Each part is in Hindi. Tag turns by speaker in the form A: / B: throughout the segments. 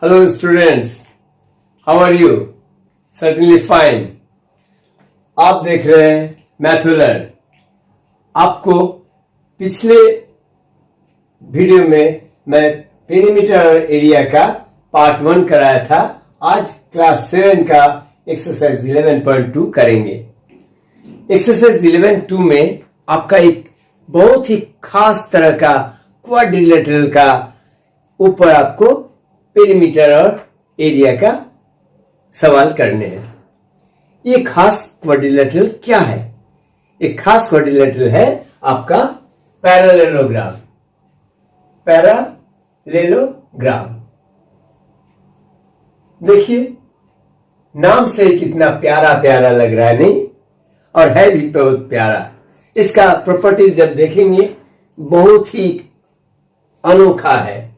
A: Hello students, how are you? Certainly fine. आप देख रहे हैं मैथुलर्न। आपको पिछले वीडियो में मैं पेरीमीटर एरिया का पार्ट 1 कराया था। आज क्लास 7 का एक्सरसाइज 11.2 करेंगे। एक्सरसाइज 11.2 में आपका एक बहुत ही खास तरह का क्वाड्रिलेटरल का ऊपर आपको पेरीमीटर और एरिया का सवाल करने हैं। ये खास क्वाड्रिलेटरल क्या है? एक खास क्वाड्रिलेटरल है आपका पैरेललोग्राम। पैरेललोग्राम देखिए, नाम से कितना प्यारा प्यारा लग रहा है, नहीं? और है भी बहुत प्यारा। इसका प्रॉपर्टीज जब देखेंगे बहुत ही अनोखा है,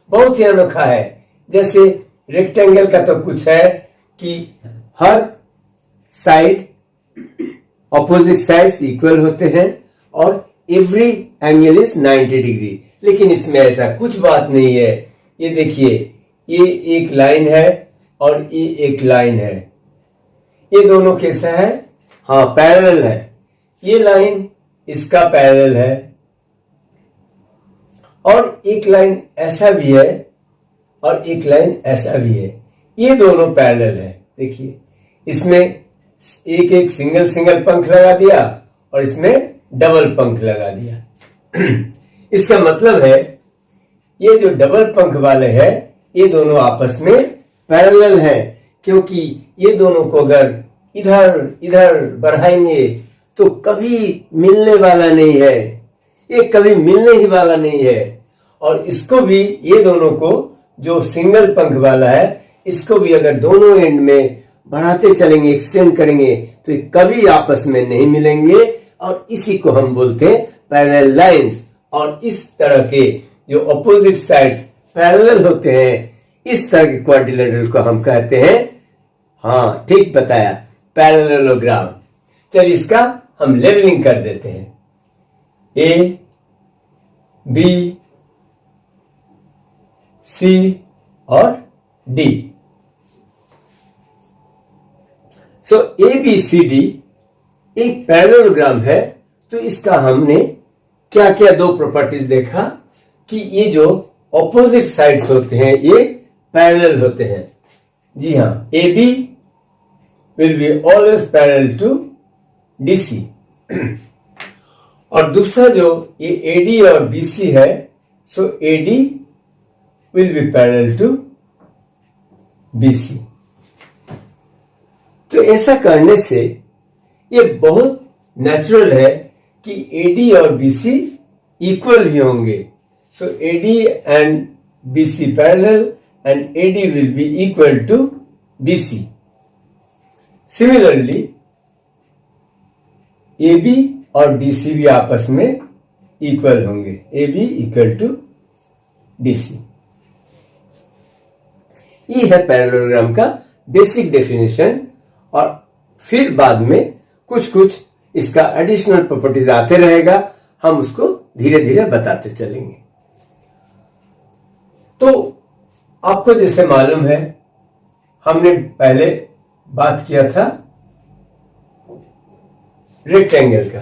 A: बहुत ही अनोखा है। जैसे रेक्टेंगल का तो कुछ है कि हर साइड ऑपोजिट साइड्स इक्वल होते हैं और एवरी एंगल इज 90 डिग्री। लेकिन इसमें ऐसा कुछ बात नहीं है। ये देखिए, ये एक लाइन है और ये एक लाइन है। ये दोनों कैसा है? हाँ, पैरेलल है। ये लाइन इसका पैरेलल है और एक लाइन ऐसा भी है और एक लाइन ऐसा भी है। ये दोनों पैरेलल है। देखिए, इसमें एक एक सिंगल सिंगल पंख लगा दिया और इसमें डबल पंख लगा दिया। इसका मतलब है ये जो डबल पंख वाले हैं ये दोनों आपस में पैरेलल हैं, क्योंकि ये दोनों को अगर इधर इधर बढ़ाएंगे तो कभी मिलने वाला नहीं है। ये कभी मिलने ही वाला नहीं है। और इसको भी, ये दोनों को जो सिंगल पंख वाला है, इसको भी अगर दोनों एंड में बढ़ाते चलेंगे, एक्सटेंड करेंगे, तो ये कभी आपस में नहीं मिलेंगे। और इसी को हम बोलते हैं पैरेलल लाइंस। और इस तरह के जो अपोजिट साइड्स पैरेलल होते हैं, इस तरह के क्वाड्रिलेटरल को हम कहते हैं, हाँ ठीक बताया, पैरेललोग्राम। चलिए इसका हम लेवलिंग कर देते हैं। ए, बी, सी और D. So A B C D एक पैरेललोग्राम है। तो इसका हमने क्या क्या दो प्रॉपर्टीज देखा कि ये जो ऑपोजिट साइड्स होते हैं ये पैरेलल होते हैं। जी हाँ, A B will be always parallel to D C. और दूसरा जो ये ए डी और बी सी है, so A D will be parallel to BC। तो ऐसा करने से ये बहुत नेचुरल है कि AD और BC इक्वल ही होंगे। सो AD and BC parallel and AD will be equal to BC। Similarly AB और DC भी आपस में इक्वल होंगे। AB equal to DC। ये है पैरेललोग्राम का बेसिक डेफिनेशन। और फिर बाद में कुछ कुछ इसका एडिशनल प्रॉपर्टीज आते रहेगा, हम उसको धीरे धीरे बताते चलेंगे। तो आपको जैसे मालूम है, हमने पहले बात किया था रेक्टेंगल का।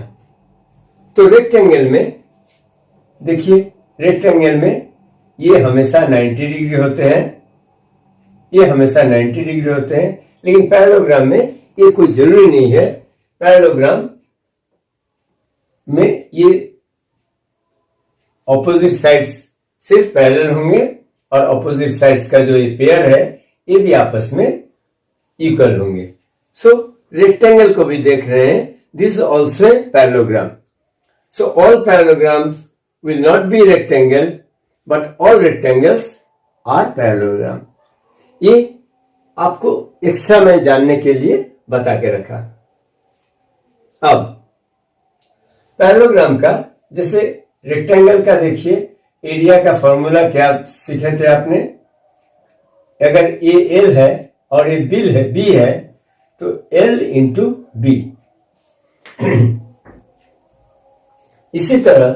A: तो रेक्टेंगल में देखिए, रेक्टेंगल में ये हमेशा 90 डिग्री होते हैं, ये हमेशा 90 डिग्री होते हैं। लेकिन पैरेललोग्राम में ये कोई जरूरी नहीं है। पैरेललोग्राम में ये ऑपोजिट साइड्स सिर्फ पैरेलल होंगे और ऑपोजिट साइड्स का जो ये पेयर है ये भी आपस में इक्वल होंगे। सो रेक्टेंगल को भी देख रहे हैं, this is also a parallelogram. So all parallelograms will not be rectangle, but all rectangles are parallelogram. ये आपको एक्स्ट्रा मैं जानने के लिए बता के रखा। अब पैरेललोग्राम का, जैसे रेक्टेंगल का देखिए, एरिया का फॉर्मूला क्या सीखे थे आपने? अगर ये एल है और ये बी है तो एल इंटू बी। इसी तरह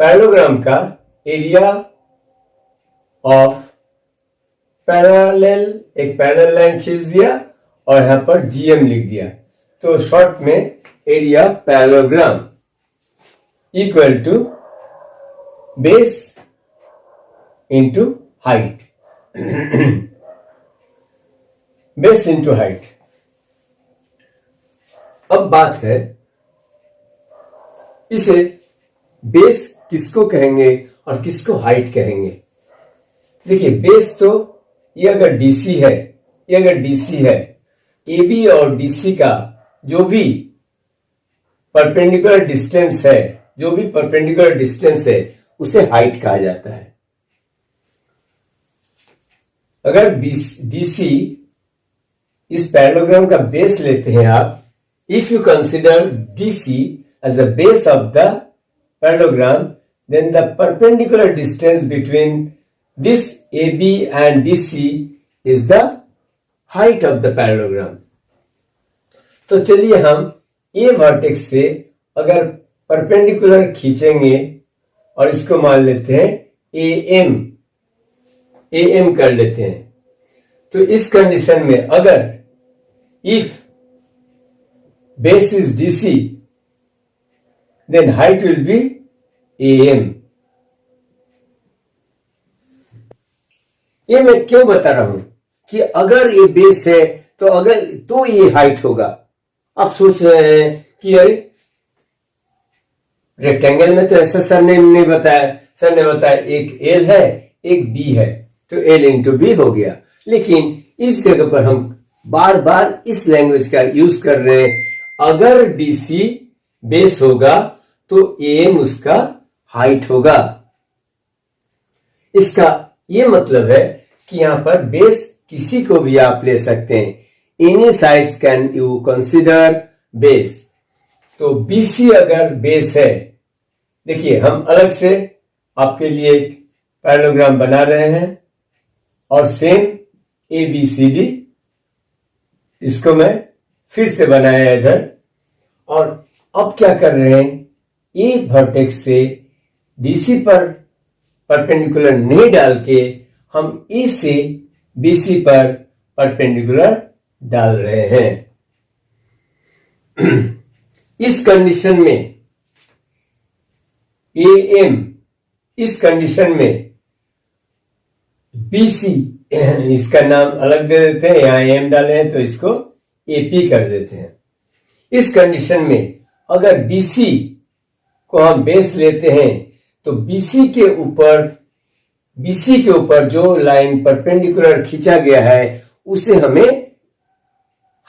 A: पैरेललोग्राम का एरिया ऑफ पैरेलल, एक पैरेलल लाइन खींच दिया और यहां पर GM लिख दिया। तो शॉर्ट में area parallelogram equal to base into height. Base into height. अब बात है, इसे बेस किसको कहेंगे और किसको हाइट कहेंगे। देखिए, बेस तो ये अगर DC है, ये अगर DC है, AB और DC का जो भी परपेंडिकुलर डिस्टेंस है, जो भी परपेंडिकुलर डिस्टेंस है, उसे हाइट कहा जाता है। अगर DC इस पैरेललोग्राम का बेस लेते हैं आप, if you consider DC as the base of the parallelogram, then the perpendicular distance between this AB and DC is the height of the parallelogram. तो चलिए हम A वर्टेक्स से अगर परपेंडिकुलर खींचेंगे और इसको मान लेते हैं AM कर लेते हैं। तो इस कंडीशन में अगर if base is DC, then height will be AM. ये मैं क्यों बता रहा हूं कि अगर ये बेस है तो ये हाइट होगा। आप सोच रहे हैं कि अरे रेक्टेंगल में तो ऐसा सर ने नहीं बताया, सर ने बताया एक L है एक B है, तो L इंटू B हो गया। लेकिन इस जगह पर हम बार बार इस लैंग्वेज का यूज कर रहे हैं। अगर DC बेस होगा तो AM उसका हाइट होगा। इसका ये मतलब है कि यहां पर बेस किसी को भी आप ले सकते हैं। Any sides can you consider base. तो BC अगर बेस है, देखिए हम अलग से आपके लिए एक पैरेललोग्राम बना रहे हैं और सेम ABCD, इसको मैं फिर से बनाया इधर। और अब क्या कर रहे हैं, एक वर्टेक्स से DC पर परपेंडिकुलर नहीं डाल के हम E से BC पर परपेंडिकुलर डाल रहे हैं। इस कंडीशन में AM, इस कंडीशन में BC, इसका नाम अलग दे देते हैं, यहां AM डाले हैं तो इसको AP कर देते हैं। इस कंडीशन में अगर BC को हम बेस लेते हैं तो BC के ऊपर जो लाइन परपेंडिकुलर खींचा गया है उसे हमें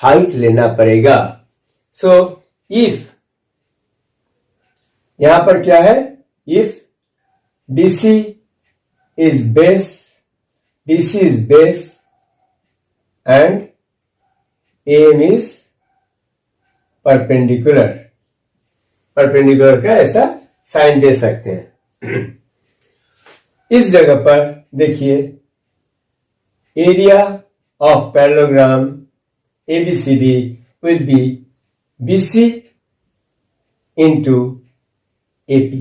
A: हाइट लेना पड़ेगा। सो इफ, यहां पर क्या है, if DC is base and AM is perpendicular का ऐसा साइन दे सकते हैं। इस जगह पर देखिए, area of parallelogram ABCD will be BC into AP।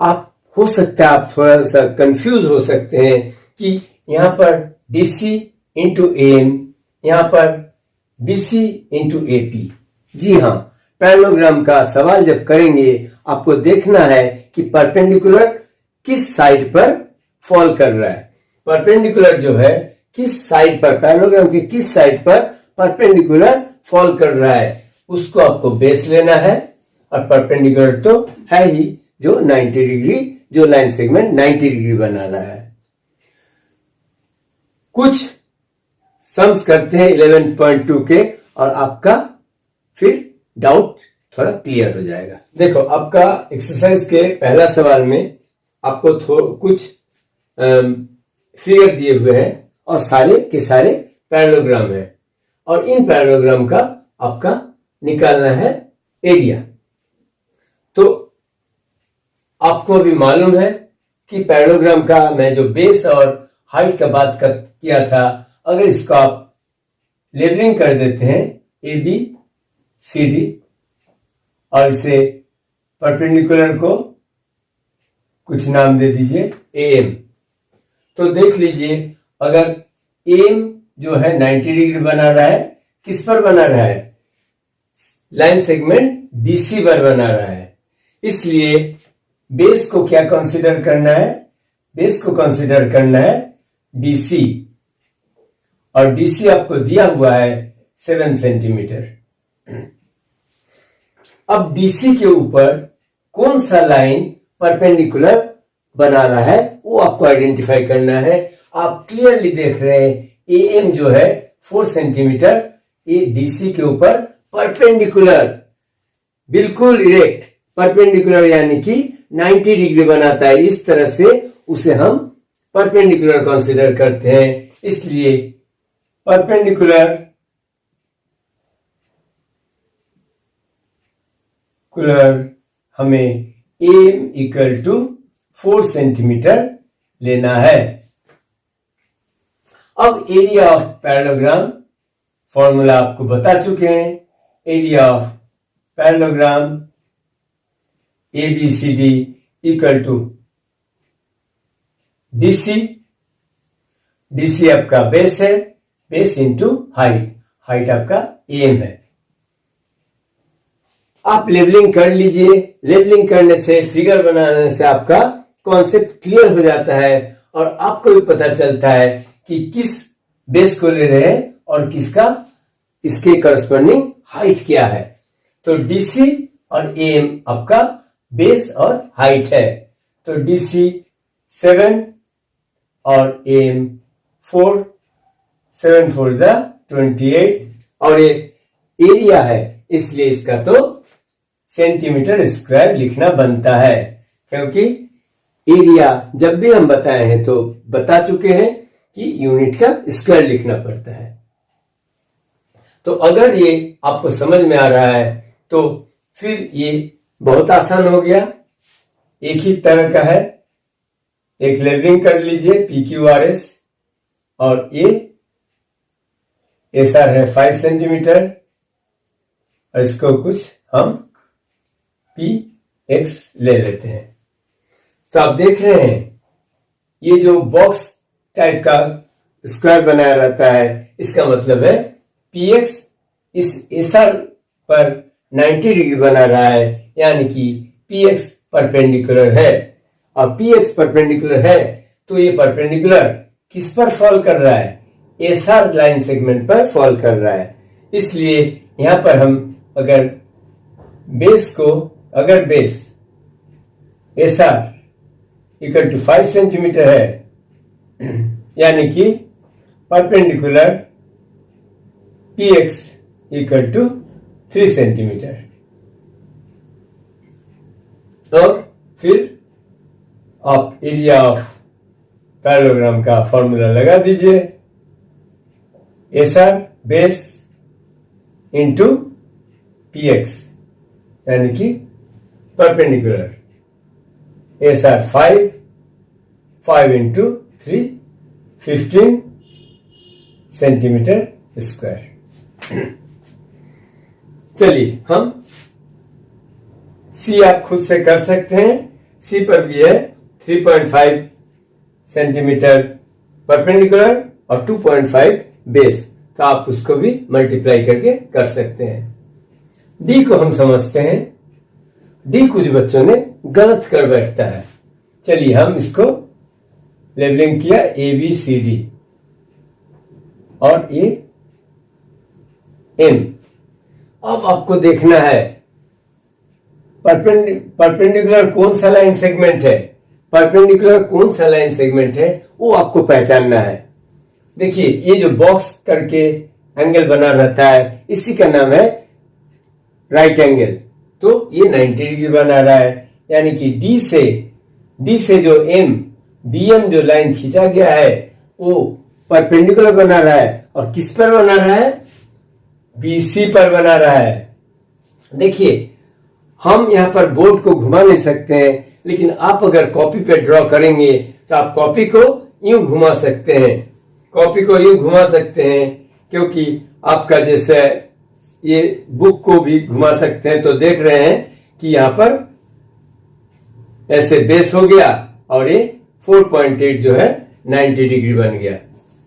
A: आप हो सकता है आप थोड़ा सा कंफ्यूज हो सकते हैं कि यहां पर DC इंटू AM, यहां पर BC इंटू AP। जी हां, पैरेललोग्राम का सवाल जब करेंगे आपको देखना है कि परपेंडिकुलर किस साइड पर फॉल कर रहा है। परपेंडिकुलर जो है किस साइड पर, पैरेललोग्राम के किस साइड पर परपेंडिकुलर फॉल कर रहा है, उसको आपको बेस लेना है। और परपेंडिकुलर तो है ही जो 90 डिग्री, जो लाइन सेगमेंट 90 डिग्री बना रहा है। कुछ सम्स करते हैं 11.2 के और आपका फिर डाउट थोड़ा क्लियर हो जाएगा। देखो, आपका एक्सरसाइज के पहला सवाल में आपको कुछ फिगर दिए हुए हैं और सारे के सारे पैरेललोग्राम है और इन पैरेललोग्राम का आपका निकालना है एरिया। तो आपको अभी मालूम है कि पैरेललोग्राम का मैं जो बेस और हाइट का बात किया था, अगर इसको आप लेबलिंग कर देते हैं ABCD और इसे परपेंडिकुलर को कुछ नाम दे दीजिए AM, तो देख लीजिए, अगर एम जो है 90 डिग्री बना रहा है, किस पर बना रहा है? लाइन सेगमेंट डीसी पर बना रहा है। इसलिए बेस को क्या कंसीडर करना है? बेस को कंसीडर करना है डीसी, और डीसी आपको दिया हुआ है 7 सेंटीमीटर। अब डीसी के ऊपर कौन सा लाइन परपेंडिकुलर बना रहा है वो आपको आइडेंटिफाई करना है। आप क्लियरली देख रहे हैं एएम जो है 4 सेंटीमीटर, ये डीसी के ऊपर परपेंडिकुलर, बिल्कुल इरेक्ट परपेंडिकुलर, यानी कि 90 डिग्री बनाता है। इस तरह से उसे हम परपेंडिकुलर कंसीडर करते हैं। इसलिए परपेंडिकुलर हमें एम इक्वल टू 4 सेंटीमीटर लेना है। अब एरिया ऑफ पैरेललोग्राम फॉर्मूला आपको बता चुके हैं। Area of parallelogram ABCD equal to DC आपका बेस है, बेस इंटू हाइट, हाइट आपका एम है। आप लेवलिंग कर लीजिए। लेवलिंग करने से, फिगर बनाने से आपका कॉन्सेप्ट क्लियर हो जाता है और आपको भी पता चलता है कि किस बेस को ले रहे हैं और किसका इसके करस्पॉन्डिंग हाइट क्या है। तो डीसी और एम आपका बेस और हाइट है। तो डीसी 7 और एम 4, 7 4 जा 28, और ये एरिया है इसलिए इसका तो सेंटीमीटर स्क्वायर लिखना बनता है, क्योंकि एरिया जब भी हम बताए हैं तो बता चुके हैं कि यूनिट का स्क्वायर लिखना पड़ता है। तो अगर ये आपको समझ में आ रहा है तो फिर ये बहुत आसान हो गया। एक ही तरह का है, एक लेवलिंग कर लीजिए PQRS, और ये SR है 5 सेंटीमीटर, और इसको कुछ हम PX ले लेते हैं। तो आप देख रहे हैं ये जो बॉक्स टाइप का स्क्वायर बनाया रहता है, इसका मतलब है PX इस SR पर 90 डिग्री बना रहा है, यानी कि PX परपेंडिकुलर है। और PX परपेंडिकुलर है तो ये परपेंडिकुलर किस पर फॉल कर रहा है? SR लाइन सेगमेंट पर फॉल कर रहा है। इसलिए यहां पर हम अगर base SR equal to 5 centimetre है, यानी कि perpendicular PX equal to 3 centimetre, और फिर आप एरिया ऑफ पैरेललोग्राम का फॉर्मूला लगा दीजिए। SR बेस इंटू PX, यानी कि perpendicular SR 5 into 3 15 centimetre square. चलिए हम C आप खुद से कर सकते हैं। C पर भी है 3.5 सेंटीमीटर परपेंडिकुलर और 2.5 बेस, तो आप उसको भी मल्टीप्लाई करके कर सकते हैं। D को हम समझते हैं। D कुछ बच्चों ने गलत कर बैठता है। चलिए हम इसको लेबलिंग किया ABCD और ये N। अब आपको देखना है परपेंडिकुलर कौन सा लाइन सेगमेंट है, परपेंडिकुलर कौन सा लाइन सेगमेंट है वो आपको पहचानना है। देखिए ये जो बॉक्स करके एंगल बना रहता है इसी का नाम है राइट एंगल। तो ये 90 डिग्री बना रहा है, यानी कि डी से जो DM जो लाइन खींचा गया है वो परपेंडिकुलर बना रहा है, और किस पर बना रहा है? BC पर बना रहा है। देखिए हम यहां पर बोर्ड को घुमा नहीं सकते हैं, लेकिन आप अगर कॉपी पे ड्रॉ करेंगे तो आप कॉपी को यूं घुमा सकते हैं, कॉपी को यूं घुमा सकते हैं, क्योंकि आपका जैसे ये बुक को भी घुमा सकते हैं। तो देख रहे हैं कि यहां पर ऐसे बेस हो गया और ये 4.8 जो है 90 डिग्री बन गया,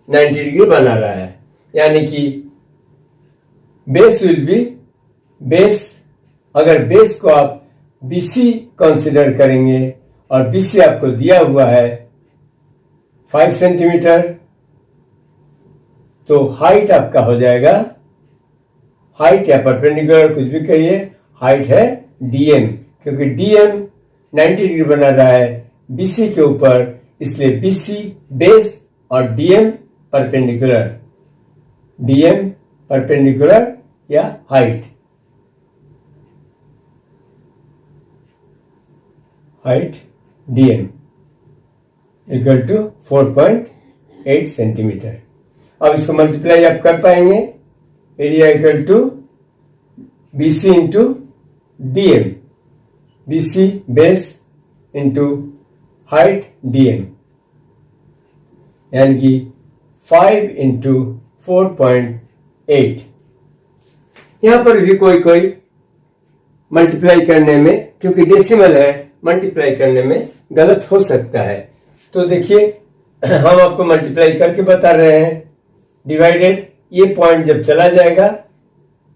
A: 90 डिग्री बना रहा है। यानी कि बेस विल बी बेस, अगर बेस को आप BC कंसिडर करेंगे और BC आपको दिया हुआ है 5 सेंटीमीटर, तो हाइट आपका हो जाएगा, हाइट या परपेंडिकुलर कुछ भी कहिए, हाइट है DM, क्योंकि DM 90 डिग्री बना रहा है BC के ऊपर, इसलिए BC बेस और DM परपेंडिकुलर, DM परपेंडिकुलर या height, height DM equal to 4.8 centimetre. अब इसको मल्टीप्लाई आप कर पाएंगे, area equal to BC into DM, BC base into height DM, यानी कि 5 इंटू 4.8। यहां पर भी कोई मल्टीप्लाई करने में, क्योंकि डेसिमल है, मल्टीप्लाई करने में गलत हो सकता है। तो देखिए हम आपको मल्टीप्लाई करके बता रहे हैं, डिवाइडेड, ये पॉइंट जब चला जाएगा,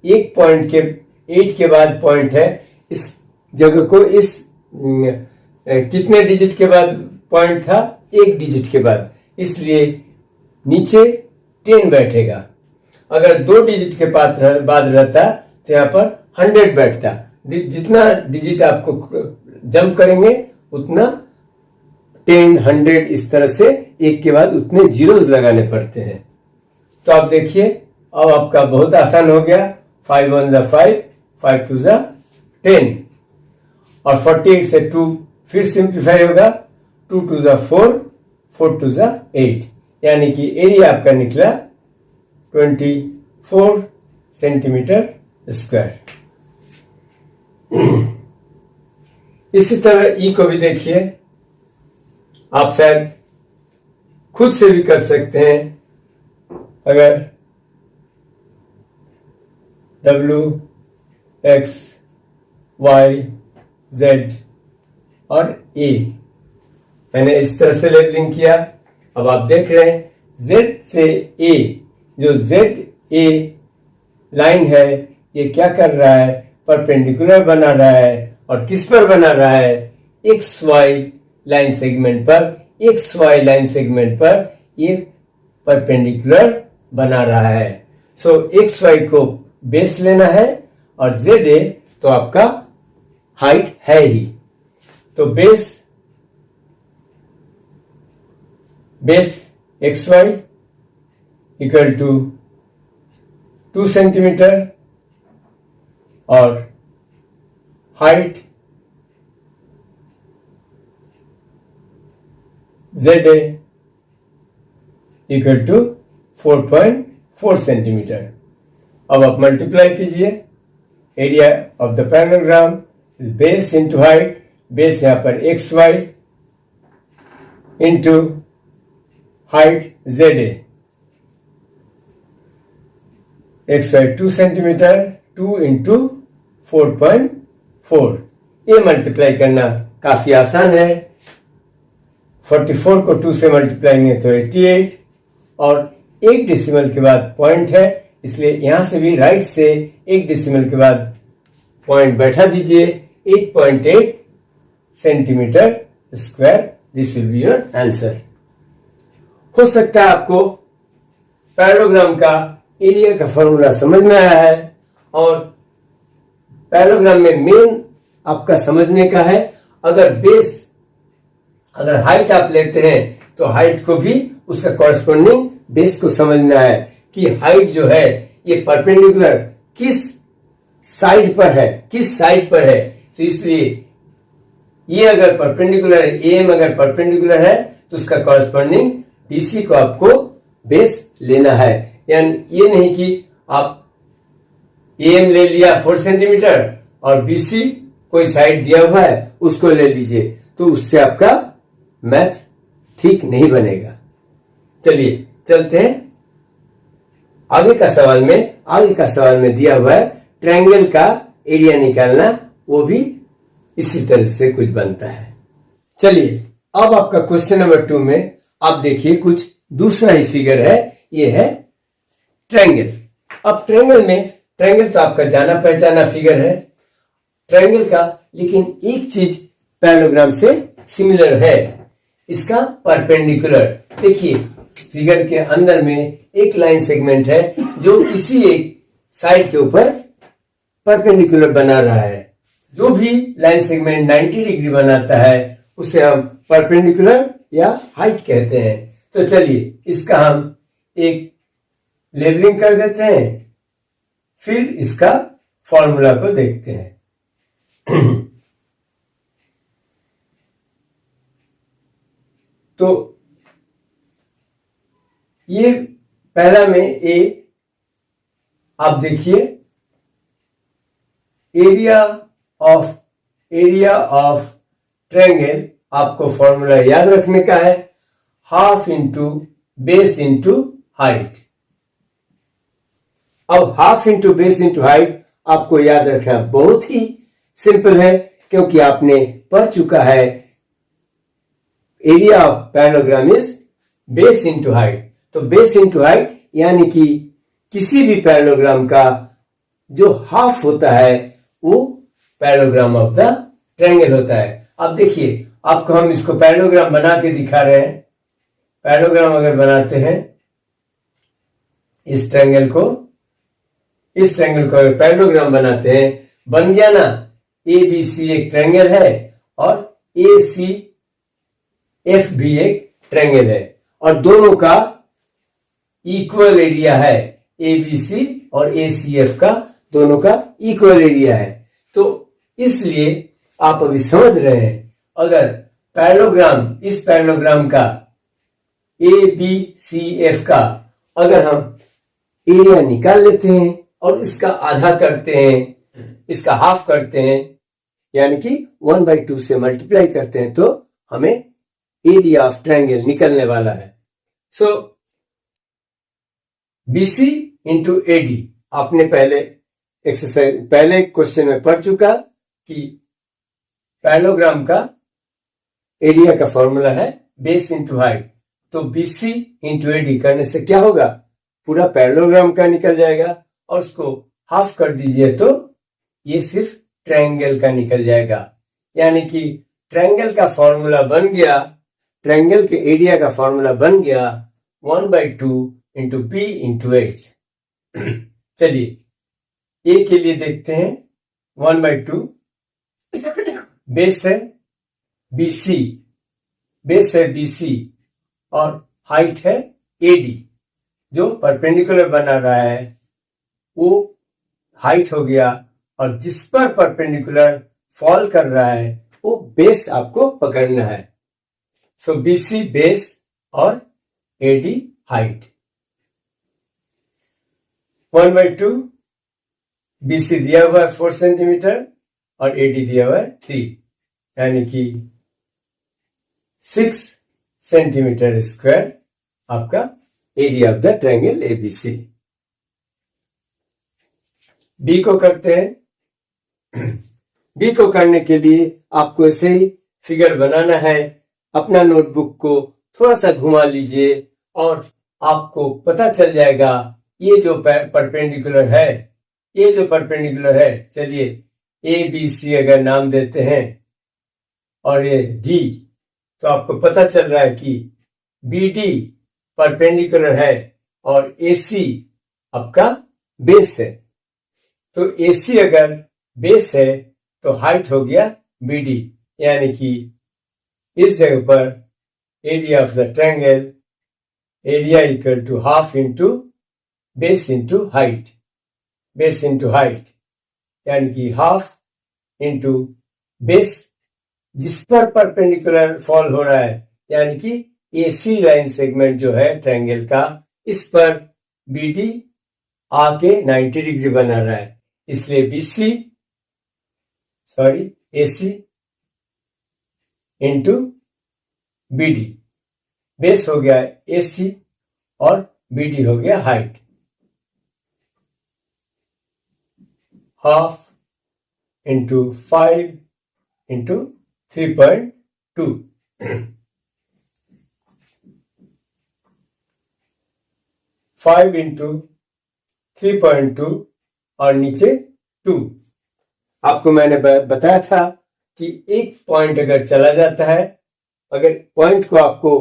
A: एक पॉइंट के 8 के बाद पॉइंट है, इस जगह को इस कितने डिजिट के बाद पॉइंट था, 1 डिजिट के बाद, इसलिए नीचे 10 बैठेगा। अगर 2 डिजिट के बाद रहता तो यहाँ पर 100 बैठता। जितना डिजिट आपको जंप करेंगे उतना 10, 100 इस तरह से एक के बाद उतने जीरोस लगाने पड़ते हैं। तो आप देखिए अब आपका बहुत आसान हो गया, 5 1 जा 5, 5 2 जा 10, और 48 से 2 फिर सिंप्लीफाई होगा, 2 2 जा 4, 4 2 जा 8, यानी कि एरिया आपका निकला 24 सेंटीमीटर स्क्वायर। इसी तरह ई को भी देखिए, आप शायद खुद से भी कर सकते हैं। अगर W X Y Z और A मैंने इस तरह से लेबलिंग किया, अब आप देख रहे हैं Z से A, जो ZA लाइन है ये क्या कर रहा है, परपेंडिकुलर बना रहा है, और किस पर बना रहा है, XY लाइन सेगमेंट पर, XY लाइन सेगमेंट पर ये परपेंडिकुलर बना रहा है। सो XY को बेस लेना है और ZA तो आपका हाइट है ही, तो base XY equal to 2 centimeter और height ZA equal to 4.4 centimeter. अब आप मल्टीप्लाई कीजिए, area of the parallelogram base into height, base यहां पर XY into height ZA, XY 2 centimeter, 2 into 4.4। ये मल्टीप्लाई करना काफी आसान है। 44 को 2 से मल्टीप्लाई करेंगे तो 88, और 1 डेसिमल के बाद पॉइंट है, इसलिए यहां से भी राइट से 1 डेसिमल के बाद पॉइंट बैठा दीजिए, 8.8 centimetre square. This will be your answer. हो सकता है आपको पैरेललोग्राम का एरिया का फॉर्मूला समझ में आया है, और पैरेललोग्राम में मेन आपका समझने का है, अगर हाइट आप लेते हैं तो हाइट को भी उसका कॉरेस्पॉन्डिंग बेस को समझना है कि हाइट जो है ये परपेंडिकुलर किस साइड पर है, तो इसलिए ये अगर परपेंडिकुलर है, AM अगर परपेंडिकुलर है तो उसका कॉरेस्पॉन्डिंग BC को आपको बेस लेना है। यानी ये नहीं कि आप AM ले लिया 4 सेंटीमीटर और BC कोई साइड दिया हुआ है उसको ले लीजिए, तो उससे आपका मैथ ठीक नहीं बनेगा। चलिए चलते हैं आगे का सवाल में दिया हुआ है ट्रायंगल का एरिया निकालना, वो भी इसी तरह से कुछ बनता है। चलिए अब आपका क्वेश्चन नंबर 2 में अब देखिए कुछ दूसरा ही फिगर है, ये है ट्रायंगल। अब ट्रायंगल तो आपका जाना पहचाना फिगर है ट्रायंगल का, लेकिन एक चीज पैरेललोग्राम से सिमिलर है, इसका परपेंडिकुलर। देखिए फिगर के अंदर में एक लाइन सेगमेंट है जो किसी एक साइड के ऊपर परपेंडिकुलर बना रहा है। जो भी लाइन सेगमेंट 90 डिग्री बनाता है उसे हम परपेंडिकुलर या हाइट कहते हैं। तो चलिए इसका हम एक लेबलिंग कर देते हैं, फिर इसका फॉर्मूला को देखते हैं। तो ये पहला में ए, आप देखिए एरिया ऑफ ट्रायंगल आपको फॉर्मूला याद रखने का है, half into base into height. अब half into base into height आपको याद रखना बहुत ही सिंपल है, क्योंकि आपने पढ़ चुका है area of parallelogram is base into height. तो बेस इंटू हाइट यानी कि किसी भी पैरेललोग्राम का जो हाफ होता है वो पैरेललोग्राम ऑफ द ट्रायंगल होता है। अब देखिए आपको हम इसको पैरेललोग्राम बना के दिखा रहे हैं। पैरेललोग्राम अगर बनाते हैं इस ट्रायंगल को अगर पैरेललोग्राम बनाते हैं, बन गया ना, ए बी सी एक ट्रायंगल है और ए सी एफ भी एक ट्रायंगल है, और दोनों का इक्वल एरिया है। ए बी सी और ए सी एफ का दोनों का इक्वल एरिया है। तो इसलिए आप अभी समझ रहे हैं, अगर इस पैरेललोग्राम का ए बी सी एफ का अगर हम एरिया निकाल लेते हैं और इसका आधा करते हैं, इसका हाफ करते हैं, यानी कि 1/2 से मल्टीप्लाई करते हैं, तो हमें एरिया ऑफ ट्रायंगल निकलने वाला है। सो BC इंटू AD आपने पहले क्वेश्चन में पढ़ चुका कि पैरेललोग्राम का एरिया का फॉर्मूला है बेस इंटू हाइट। तो BC इंटू AD करने से क्या होगा, पूरा पैरेललोग्राम का निकल जाएगा, और उसको हाफ कर दीजिए तो ये सिर्फ ट्रायंगल का निकल जाएगा। यानी कि ट्रायंगल का फॉर्मूला बन गया, ट्रायंगल के एरिया का फॉर्मूला बन गया 1/2 इंटू B इंटू H। चलिए ए के लिए देखते हैं, 1/2 बेस है BC और हाइट है AD। जो परपेंडिकुलर बना रहा है वो हाइट हो गया, और जिस पर परपेंडिकुलर फॉल कर रहा है वो बेस आपको पकड़ना है। सो BC बेस और AD हाइट। 1/2 BC दिया हुआ है 4 सेंटीमीटर और AD दिया हुआ है 3, यानी कि 6 सेंटीमीटर स्क्वायर आपका area of the triangle ABC। B को करते हैं। बी को करने के लिए आपको ऐसे ही फिगर बनाना है। अपना नोटबुक को थोड़ा सा घुमा लीजिए और आपको पता चल जाएगा ये जो परपेंडिकुलर है, चलिए ABC अगर नाम देते हैं और ये D, तो आपको पता चल रहा है कि BD परपेंडिकुलर है और AC आपका बेस है। तो AC अगर बेस है तो हाइट हो गया BD, यानी कि इस जगह पर area of the triangle, area equal to half into base into height, यानी कि हाफ इंटू बेस जिस पर परपेंडिकुलर फॉल हो रहा है, यानी कि AC लाइन सेगमेंट जो है ट्रायंगल का, इस पर BD आके 90 डिग्री बना रहा है, इसलिए AC इंटू BD, बेस हो गया AC और BD हो गया height. Half into 5 into 3.2, 5 into 3.2 और नीचे 2। आपको मैंने बताया था कि एक पॉइंट अगर चला जाता है, अगर पॉइंट को आपको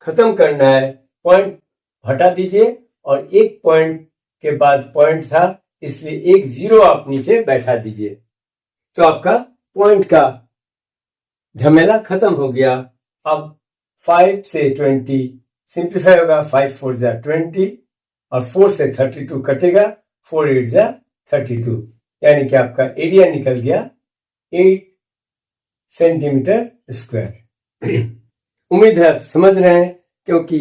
A: खत्म करना है, पॉइंट हटा दीजिए और एक पॉइंट के बाद पॉइंट था, इसलिए एक 0 आप नीचे बैठा दीजिए, तो आपका पॉइंट का झमेला खत्म हो गया। अब 5 से 20 सिंप्लीफाई होगा, 5 4 जा 20 और 4 से 32 कटेगा, 4 8 जा 32, यानी कि आपका एरिया निकल गया 8 सेंटीमीटर स्क्वायर। उम्मीद है आप समझ रहे हैं, क्योंकि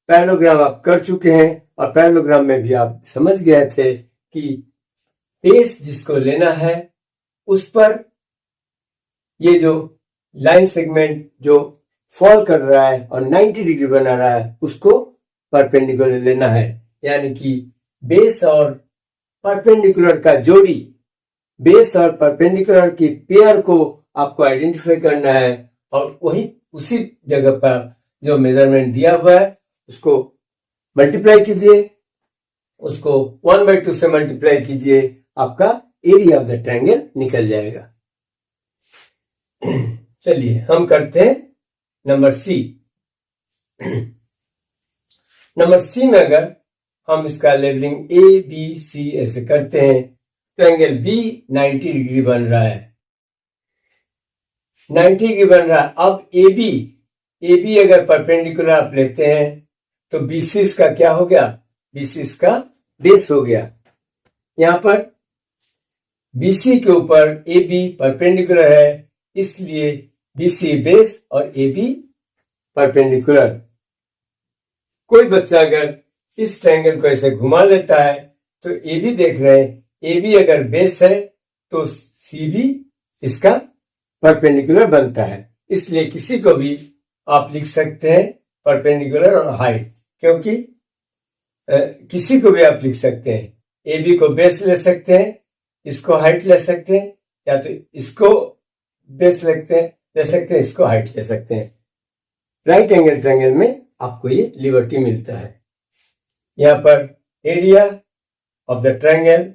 A: पैरेललोग्राम आप कर चुके हैं और पैरेललोग्राम में भी आप समझ गए थे कि बेस जिसको लेना है उस पर ये जो लाइन सेगमेंट जो फॉल कर रहा है और 90 डिग्री बना रहा है उसको परपेंडिकुलर लेना है, यानी कि बेस और परपेंडिकुलर का जोड़ी, बेस और परपेंडिकुलर की पेयर को आपको आइडेंटिफाई करना है और वही उसी जगह पर जो मेजरमेंट दिया हुआ है उसको मल्टीप्लाई कीजिए, उसको 1/2 से मल्टीप्लाई कीजिए, आपका एरिया ऑफ द ट्रायंगल निकल जाएगा। चलिए हम करते हैं नंबर सी। नंबर सी में अगर हम इसका लेवलिंग ए बी सी ऐसे करते हैं तो एंगल बी 90 डिग्री बन रहा है, 90 डिग्री बन रहा है। अब ए बी अगर परपेंडिकुलर आप लेते हैं तो बीसी इसका क्या हो गया, बीसी इसका बेस हो गया। यहां पर बीसी के ऊपर ए बी परपेंडिकुलर है, इसलिए बीसी बेस और ए बी परपेंडिकुलर। कोई बच्चा अगर इस ट्रायंगल को ऐसे घुमा लेता है तो ए बी देख रहे हैं, ए बी अगर बेस है तो सी बी इसका परपेंडिकुलर बनता है, इसलिए किसी को भी आप लिख सकते हैं परपेंडिकुलर और हाइट, क्योंकि किसी को भी आप लिख सकते हैं, ए बी को बेस ले सकते हैं, इसको हाइट ले सकते हैं, या तो इसको बेस ले सकते हैं, इसको हाइट ले सकते हैं। राइट एंगल ट्रायंगल में आपको ये लिबर्टी मिलता है। यहां पर area of the triangle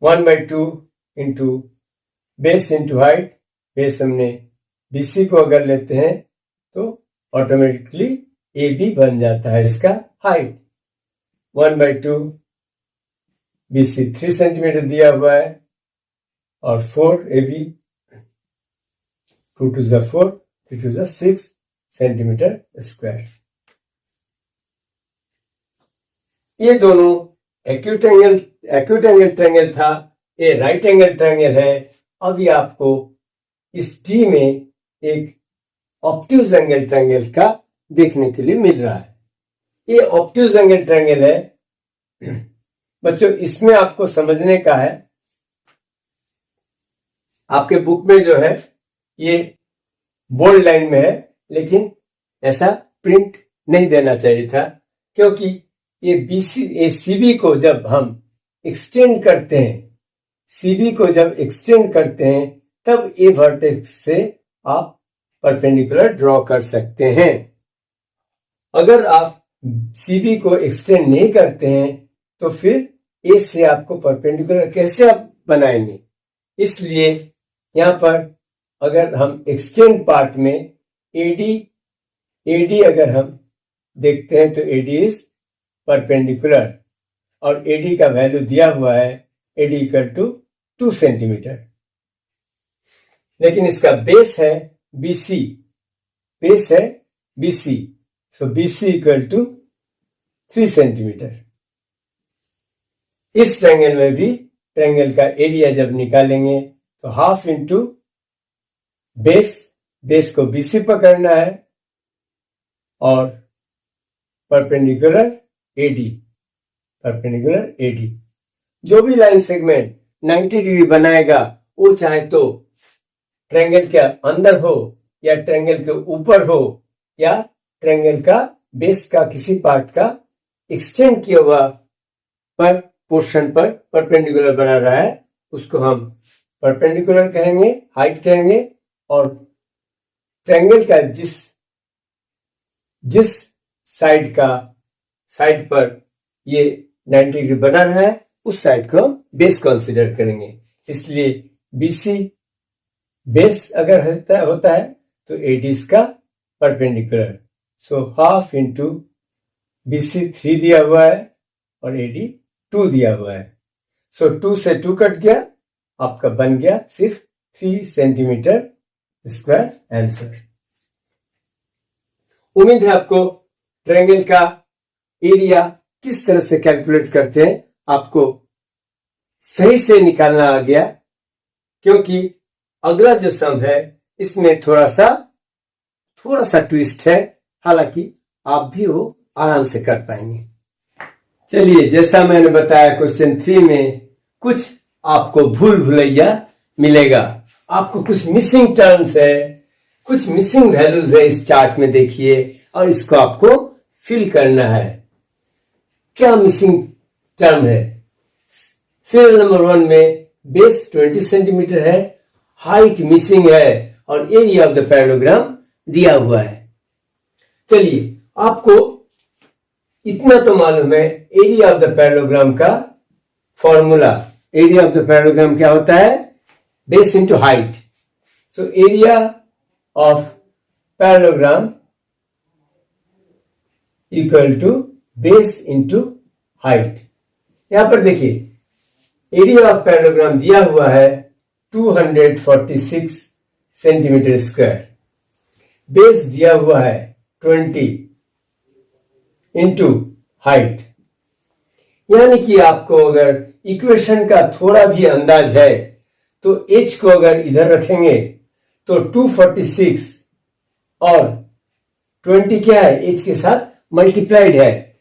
A: 1/2 into base into height, base हमने बीसी को अगर लेते हैं तो ऑटोमेटिकली ए बी बन जाता है इसका हाइट। 1/2 बीसी 3 सेंटीमीटर दिया हुआ है और 4 ए बी 2 2 जा 4 3 2 जा 6 सेंटीमीटर स्क्वायर। ये दोनों एक्यूट एंगल ट्रायंगल था, ये राइट एंगल ट्रायंगल है। अभी आपको इस टी में एक ऑब्ट्यूज एंगल ट्रायंगल का देखने के लिए मिल रहा है। ये ऑब्ट्यूज एंगल ट्रायंगल है बच्चों, इसमें आपको समझने का है, आपके बुक में जो है ये बोल्ड लाइन में है, लेकिन ऐसा प्रिंट नहीं देना चाहिए था, क्योंकि ये सीबी को जब हम एक्सटेंड करते हैं, सीबी को जब एक्सटेंड करते हैं तब ए वर्टेक्स से आप परपेंडिकुलर ड्रॉ कर सकते हैं। अगर आप सीबी को एक्सटेंड नहीं करते हैं तो फिर ए से आपको परपेंडिकुलर कैसे आप बनाएंगे। इसलिए यहां पर अगर हम एक्सटेंड पार्ट में एडी अगर हम देखते हैं तो एडी इज परपेंडिकुलर और एडी का वैल्यू दिया हुआ है, एडी इक्वल टू 2 सेंटीमीटर। लेकिन इसका बेस है बीसी, बेस है BC, so BC equal to 3 centimetre. इस ट्रायंगल में भी ट्रायंगल का एरिया जब निकालेंगे तो हाफ इंटू बेस को बीसी पकड़ना है और परपेंडिकुलर एडी। जो भी लाइन सेगमेंट 90 डिग्री बनाएगा वो चाहे तो ट्रायंगल के अंदर हो या ट्रायंगल के ऊपर हो या ट्रायंगल का बेस का किसी पार्ट का एक्सटेंड किया हुआ पर पोर्शन पर परपेंडिकुलर बना रहा है, उसको हम परपेंडिकुलर कहेंगे, हाइट कहेंगे। और ट्रायंगल का जिस साइड पर ये 90 डिग्री बना रहा है, उस साइड को हम बेस कंसिडर करेंगे। इसलिए BC बेस अगर होता है तो AD इसका perpendicular. So half into BC 3 दिया हुआ है और AD 2 दिया हुआ है। सो 2 से 2 कट गया, आपका बन गया सिर्फ 3 सेंटीमीटर स्क्वायर आंसर। उम्मीद है आपको ट्रायंगल का एरिया किस तरह से कैलकुलेट करते हैं आपको सही से निकालना आ गया, क्योंकि अगला जो सम है इसमें थोड़ा सा ट्विस्ट है, हालांकि आप भी वो आराम से कर पाएंगे। चलिए, जैसा मैंने बताया क्वेश्चन 3 में कुछ आपको भूल भुलैया मिलेगा, आपको कुछ मिसिंग टर्म्स है, कुछ मिसिंग वैल्यूज है इस चार्ट में देखिए, और इसको आपको फिल करना है। क्या मिसिंग टर्म है? सीरियल नंबर 1 में बेस 20 सेंटीमीटर है, हाइट मिसिंग है और एरिया ऑफ द पैरेललोग्राम दिया हुआ है। चलिए, आपको इतना तो मालूम है एरिया ऑफ द पैरेललोग्राम का formula. Area of the parallelogram क्या होता है? Base into height. So area of parallelogram equal to base into height. यहां पर देखिए, एरिया ऑफ पैरेललोग्राम दिया हुआ है 246 सेंटीमीटर स्क्वायर, बेस दिया हुआ है 20 इंटू हाइट। यानी कि आपको अगर इक्वेशन का थोड़ा भी अंदाज है तो h को अगर इधर रखेंगे तो 246 और 20 क्या है? h के साथ मल्टीप्लाइड है।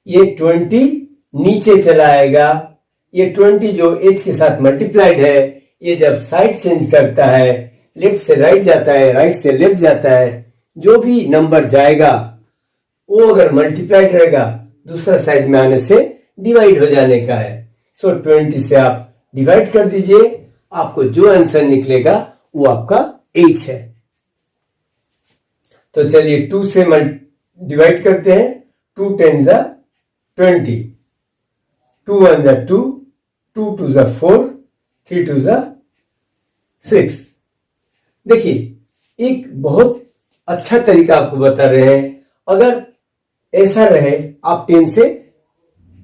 A: ये 20 नीचे चला आएगा, ये 20 जो h के साथ मल्टीप्लाइड है, ये जब साइड चेंज करता है, लेफ्ट से राइट जाता है, राइट से लेफ्ट जाता है, जो भी नंबर जाएगा वो अगर मल्टीप्लाइड रहेगा, दूसरा साइड में आने से डिवाइड हो जाने का है। सो 20 से आप डिवाइड कर दीजिए, आपको जो आंसर निकलेगा वो आपका h है। तो चलिए 2 से डिवाइड करते हैं। 2 10 जा 20, 2 1 जा 2, 2 2 जा 4, 3 2 जा 6। देखिए, एक बहुत अच्छा तरीका आपको बता रहे हैं। अगर ऐसा रहे, आप 10 से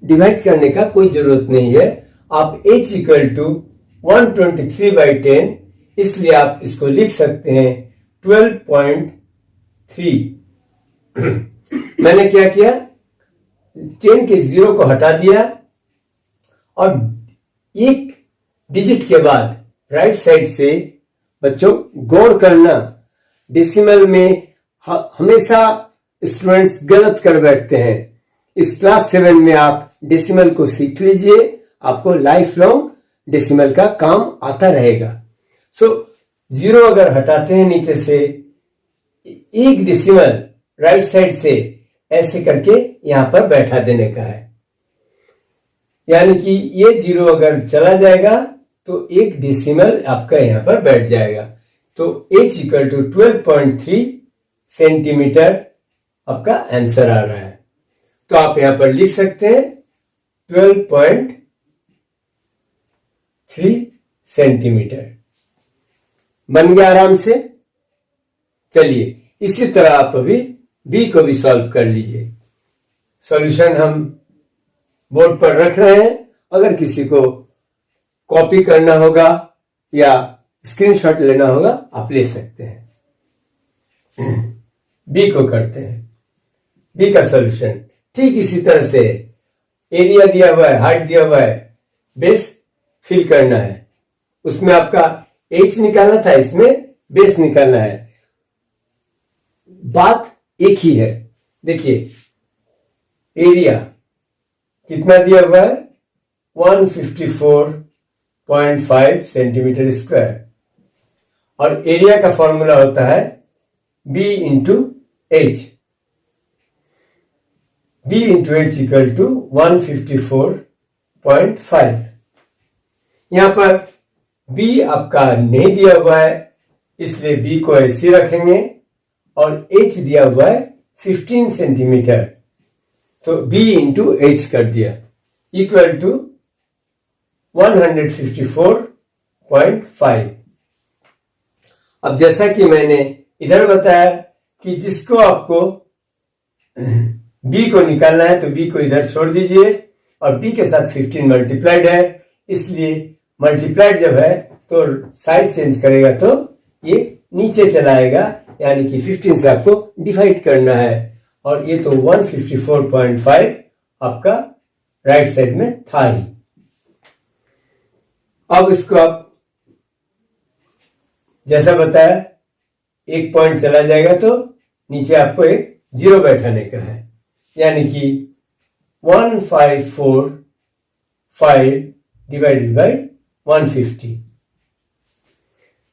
A: डिवाइड करने का कोई जरूरत नहीं है। आप h इक्वल टू 123/10, इसलिए आप इसको लिख सकते हैं 12.3। मैंने क्या किया? 10 के 0 को हटा दिया और एक डिजिट के बाद राइट साइड से बच्चों गौर करना, डेसिमल में हमेशा स्टूडेंट्स गलत कर बैठते हैं। इस क्लास 7 में आप डेसिमल को सीख लीजिए, आपको लाइफ लॉन्ग डेसिमल का काम आता रहेगा। सो 0 अगर हटाते हैं नीचे से, एक डेसिमल राइट साइड से ऐसे करके यहां पर बैठा देने का है। यानी कि ये 0 अगर चला जाएगा तो एक डेसिमल आपका यहां पर बैठ जाएगा। तो h इक्वल टू 12.3 सेंटीमीटर आपका आंसर आ रहा है। तो आप यहां पर लिख सकते हैं 12.3 सेंटीमीटर। बन गया आराम से। चलिए, इसी तरह आप अभी b को भी सॉल्व कर लीजिए। सॉल्यूशन हम बोर्ड पर रख रहे हैं, अगर किसी को कॉपी करना होगा या स्क्रीनशॉट लेना होगा आप ले सकते हैं। b को करते हैं। b का सॉल्यूशन ठीक इसी तरह से, एरिया दिया हुआ है, हाइट दिया हुआ है, बेस फिल करना है। उसमें आपका h निकालना था, इसमें बेस निकालना है। बात एक ही है। देखिए, एरिया कितना दिया हुआ है? 154.5 सेंटीमीटर स्क्वायर, और एरिया का फॉर्मूला होता है b into h। b into h equal to 154.5। यहां पर b आपका नहीं दिया हुआ है, इसलिए b को ऐसे रखेंगे, और h दिया हुआ है 15 सेंटीमीटर। तो b इंटू h कर दिया इक्वल टू 154.5। अब जैसा कि मैंने इधर बताया कि जिसको आपको b को निकालना है तो b को इधर छोड़ दीजिए और b के साथ 15 मल्टीप्लाइड है, इसलिए मल्टीप्लाइड जब है तो साइड चेंज करेगा तो ये नीचे चलाएगा, यानी कि 15 से आपको डिवाइड करना है और ये तो 154.5 आपका राइट साइड में था ही। अब इसको आप जैसा बताया एक पॉइंट चला जाएगा तो नीचे आपको एक जीरो बैठाने का है, यानी कि 154.5 डिवाइडेड बाई 150।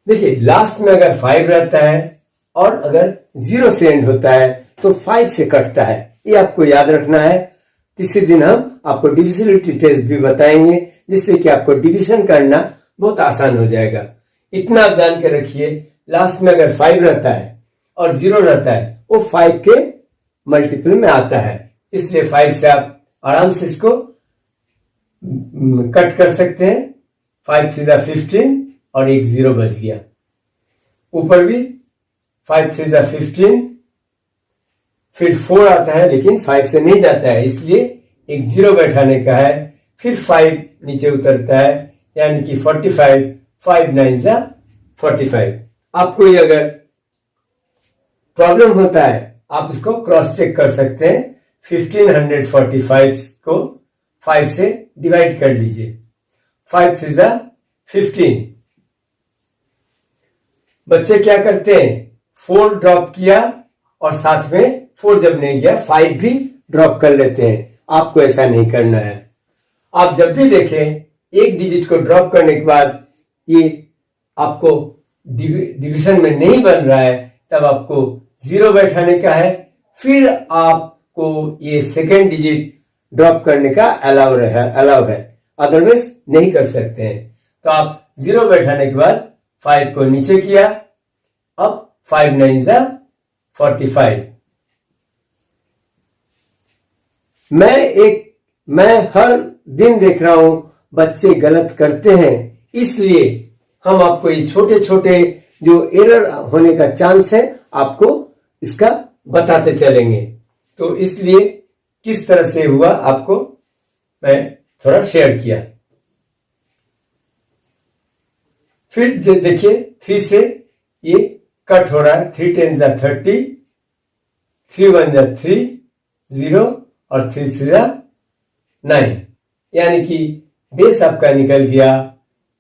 A: देखिए लास्ट में अगर 5 रहता है और अगर 0 से एंड होता है तो 5 से कटता है, ये आपको याद रखना है। तीसरे दिन हम आपको डिविजिबिलिटी टेस्ट भी बताएंगे जिससे कि आपको डिवीजन करना बहुत आसान हो जाएगा। इतना आप जान के रखिए, लास्ट में अगर 5 रहता है और 0 रहता है वो 5 के मल्टीपल में आता है, इसलिए 5 से आप आराम से इसको कट कर सकते हैं। 5 3 15 और एक 0 बच गया। ऊपर भी 5 3 15, फिर 4 आता है लेकिन 5 से नहीं जाता है, इसलिए एक 0 बैठाने का है, फिर 5 नीचे उतरता है, यानी कि 45, 5 9 45। आपको ये अगर प्रॉब्लम होता है आप इसको क्रॉस चेक कर सकते हैं। 1545 को 5 से डिवाइड कर लीजिए। 5 3 15। बच्चे क्या करते हैं, 4 ड्रॉप किया और साथ में 4 जब नहीं गया 5 भी ड्रॉप कर लेते हैं। आपको ऐसा नहीं करना है। आप जब भी देखें एक डिजिट को ड्रॉप करने के बाद ये आपको डिवीजन में नहीं बन रहा है, तब आपको 0 बैठाने का है, फिर आपको ये सेकेंड डिजिट ड्रॉप करने का अलाउ है, अदरवाइज नहीं कर सकते हैं। तो आप 0 बैठाने के बाद 5 को नीचे किया, अब 5 9 45। मैं हर दिन देख रहा हूं बच्चे गलत करते हैं, इसलिए हम आपको ये छोटे छोटे जो एरर होने का चांस है आपको इसका बताते चलेंगे। तो इसलिए किस तरह से हुआ आपको मैं थोड़ा शेयर किया। फिर देखिए 3 से ये कट हो रहा है, 3 10 30, 3 1 3 0 और 3 3 9, यानी कि बेस आपका निकल गया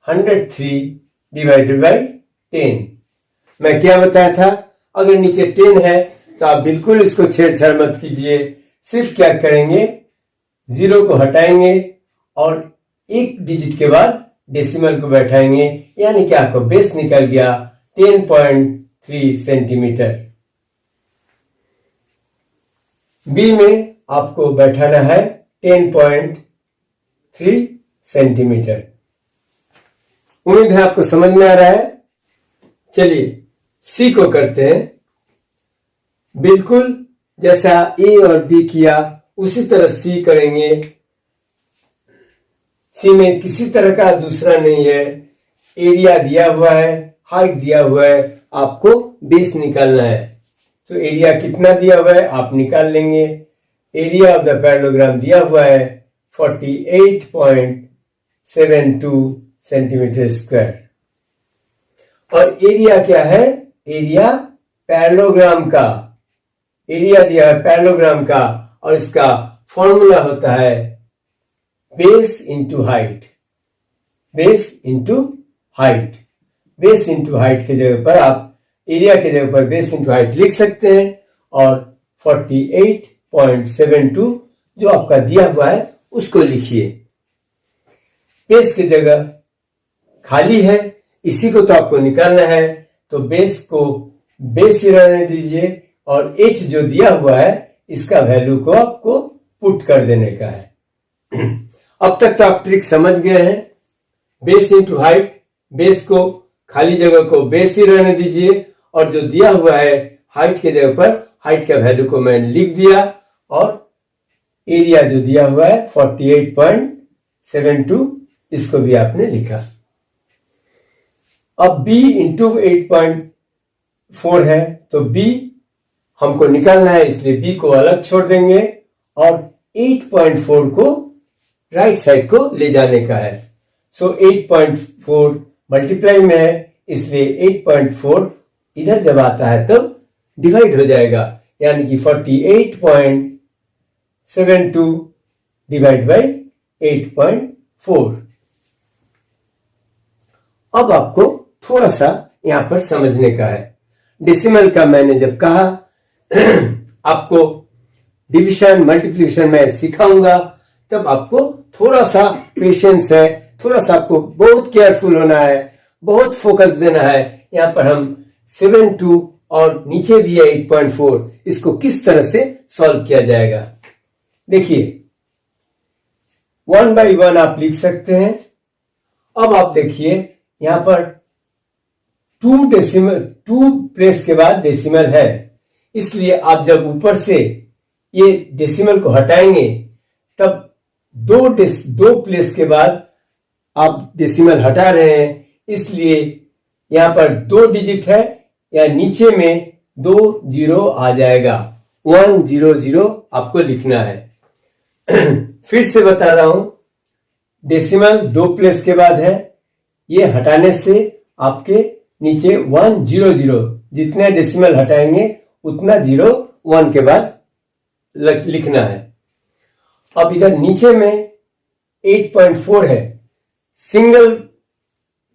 A: 103 डिवाइडेड बाई 10। मैं क्या बताया था, अगर नीचे 10 है तो आप बिल्कुल इसको छेड़छाड़ मत कीजिए, सिर्फ क्या करेंगे 0 को हटाएंगे और एक डिजिट के बाद डेसिमल को बैठाएंगे, यानी कि आपको बेस निकल गया 10.3 सेंटीमीटर। बी में आपको बैठाना है 10.3 सेंटीमीटर। उम्मीद है आपको समझ में आ रहा है। चलिए सी को करते हैं। बिल्कुल जैसा ए और बी किया उसी तरह सी करेंगे। सी में किसी तरह का दूसरा नहीं है, एरिया दिया हुआ है, हाइट दिया हुआ है, आपको बेस निकालना है। तो एरिया कितना दिया हुआ है आप निकाल लेंगे। एरिया ऑफ द पैरेललोग्राम दिया हुआ है 48.72 सेंटीमीटर स्क्वायर। और एरिया क्या है, एरिया पैरेललोग्राम का, एरिया दिया है पैरेललोग्राम का और इसका फॉर्मूला होता है base into height. Base into height, base into height के जगह पर आप एरिया के जगह पर बेस इंटू हाइट लिख सकते हैं और 48.72 जो आपका दिया हुआ है उसको लिखिए। बेस की जगह खाली है, इसी को तो आपको निकालना है, तो बेस को बेस ही रहने दीजिए और h जो दिया हुआ है इसका वैल्यू को आपको पुट कर देने का है। अब तक तो आप ट्रिक समझ गए हैं। बेस इंटू हाइट, बेस को खाली जगह को बेस ही रहने दीजिए और जो दिया हुआ है हाइट के जगह पर हाइट का वैल्यू को मैंने लिख दिया और एरिया जो दिया हुआ है 48.72, इसको भी आपने लिखा। अब b इंटू 8.4 है, तो b हमको निकालना है, इसलिए b को अलग छोड़ देंगे और 8.4 को राइट साइड को ले जाने का है। सो 8.4 मल्टीप्लाई में है, इसलिए 8.4 इधर जब आता है तब डिवाइड हो जाएगा, यानी कि 48.72 डिवाइड बाई 8.4। अब आपको थोड़ा सा यहां पर समझने का है। डेसिमल का मैंने जब कहा आपको डिवीजन मल्टीप्लिकेशन में सिखाऊंगा, तब आपको थोड़ा सा पेशेंस है, थोड़ा सा आपको बहुत केयरफुल होना है, बहुत फोकस देना है। यहां पर हम 7.2 और नीचे भी है 8.4, इसको किस तरह से सॉल्व किया जाएगा। देखिए 1 बाई 1 आप लिख सकते हैं। अब आप देखिए यहां पर 2 प्लेस के बाद डेसिमल है, इसलिए आप जब ऊपर से ये डेसिमल को हटाएंगे तब दो प्लेस के बाद आप डेसिमल हटा रहे हैं, इसलिए यहां पर 2 डिजिट है, या नीचे में 2 जीरो आ जाएगा। 100 आपको लिखना है। फिर से बता रहा हूं, डेसिमल 2 प्लेस के बाद है, ये हटाने से आपके नीचे 100, जितने डेसिमल हटाएंगे उतना 0 1 के बाद लिखना है। अब इधर नीचे में 8.4 है, सिंगल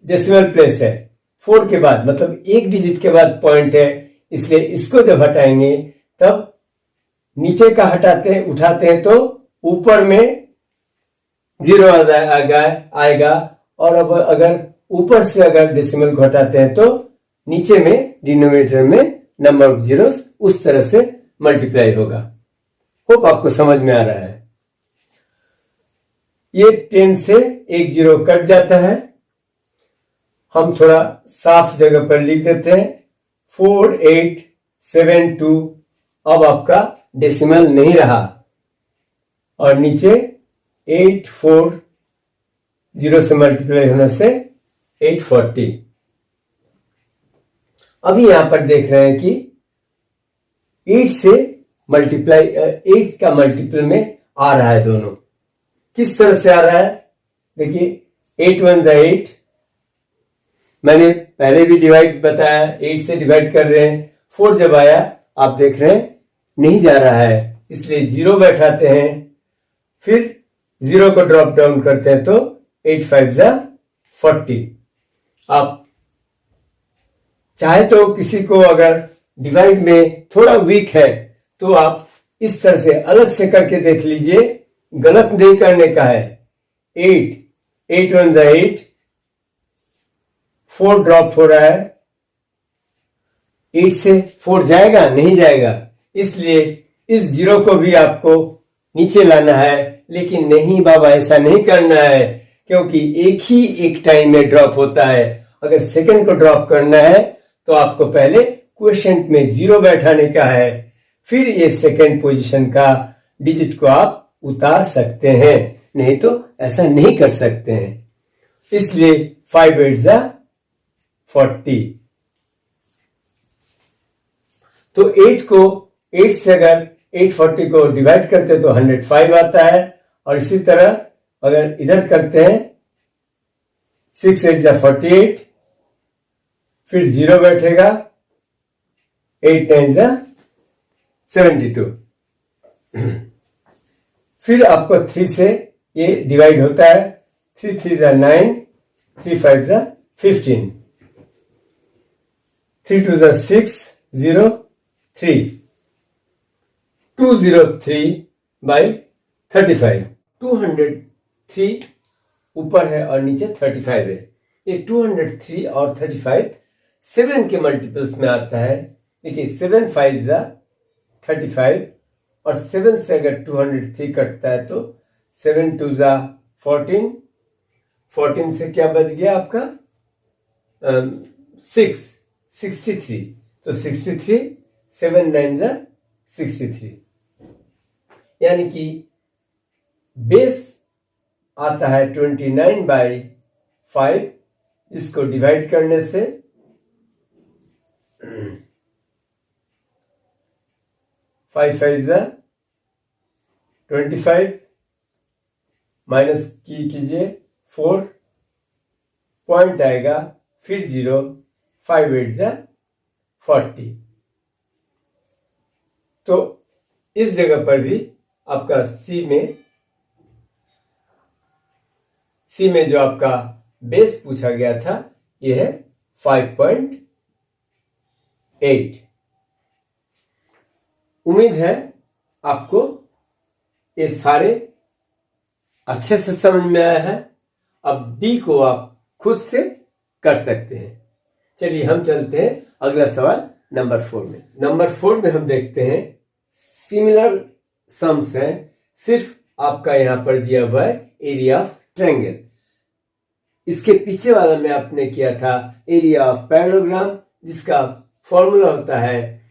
A: डेसिमल प्लेस है, 4 के बाद मतलब 1 डिजिट के बाद पॉइंट है, इसलिए इसको जब हटाएंगे तब नीचे का उठाते हैं तो ऊपर में 0 आएगा, और अब अगर ऊपर से अगर डेसिमल को हटाते हैं तो नीचे में डिनोमिनेटर में नंबर ऑफ जीरोस उस तरह से मल्टीप्लाई होगा। होप आपको समझ में आ रहा है। ये 10 से 1 0 कट जाता है। हम थोड़ा साफ जगह पर लिख देते हैं 4872। अब आपका डेसिमल नहीं रहा और नीचे 840 से मल्टीप्लाई होने से 840। अभी यहां पर देख रहे हैं कि 8 से मल्टीप्लाई 8 का मल्टीपल में आ रहा है दोनों। किस तरह से आ रहा है देखिए, 8 1 8, मैंने पहले भी डिवाइड बताया, 8 से डिवाइड कर रहे हैं। 4 जब आया आप देख रहे हैं नहीं जा रहा है, इसलिए 0 बैठाते हैं, फिर 0 को ड्रॉप डाउन करते हैं तो 8 5 40। आप चाहे तो किसी को अगर डिवाइड में थोड़ा वीक है तो आप इस तरह से अलग से करके देख लीजिए, गलत नहीं करने का है। 8 1 8, 4 ड्रॉप हो रहा है, 8 से 4 जाएगा नहीं जाएगा, इसलिए इस 0 को भी आपको नीचे लाना है। लेकिन नहीं बाबा, ऐसा नहीं करना है, क्योंकि एक टाइम में ड्रॉप होता है। अगर सेकंड को ड्रॉप करना है तो आपको पहले क्वोशिएंट में 0 बैठाने का है, फिर ये सेकंड पोजीशन का डिजिट को आप उतार सकते हैं, नहीं तो ऐसा नहीं कर सकते हैं। इसलिए 5 8 40। तो 8 से अगर 840 को डिवाइड करते तो 105 आता है, और इसी तरह अगर इधर करते हैं 6 8 48, फिर 0 बैठेगा, 8 9 72। फिर आपको 3 से ये डिवाइड होता है, 3 3 9, 3 5 15, 3 2 6 0 3, 203 बाई 35। 203 ऊपर है और नीचे 35 है। ये 203 और 35 7 के मल्टीपल्स में आता है। देखिए 7 5 35, और 7 से अगर 203 कटता है तो 7 2 14, 14 से क्या बच गया आपका 63। तो 63, 7 9 63, यानी कि बेस आता है 29/5, जिसको डिवाइड करने से 5 5 जा 25, माइनस कीजिए 4, पॉइंट आएगा, फिर 0, 5 8 जा 40। तो इस जगह पर भी आपका सी में जो आपका बेस पूछा गया था यह है 5.8। उम्मीद है आपको ये सारे अच्छे से समझ में आया है। अब डी को आप खुद से कर सकते हैं। चलिए हम चलते हैं अगला सवाल नंबर 4 में। नंबर 4 में हम देखते हैं सिमिलर सम्स हैं, सिर्फ आपका यहां पर दिया हुआ है एरिया ऑफ ट्रायंगल। इसके पीछे वाला में आपने किया था एरिया ऑफ पैरेललोग्राम, जिसका फॉर्मूला होता है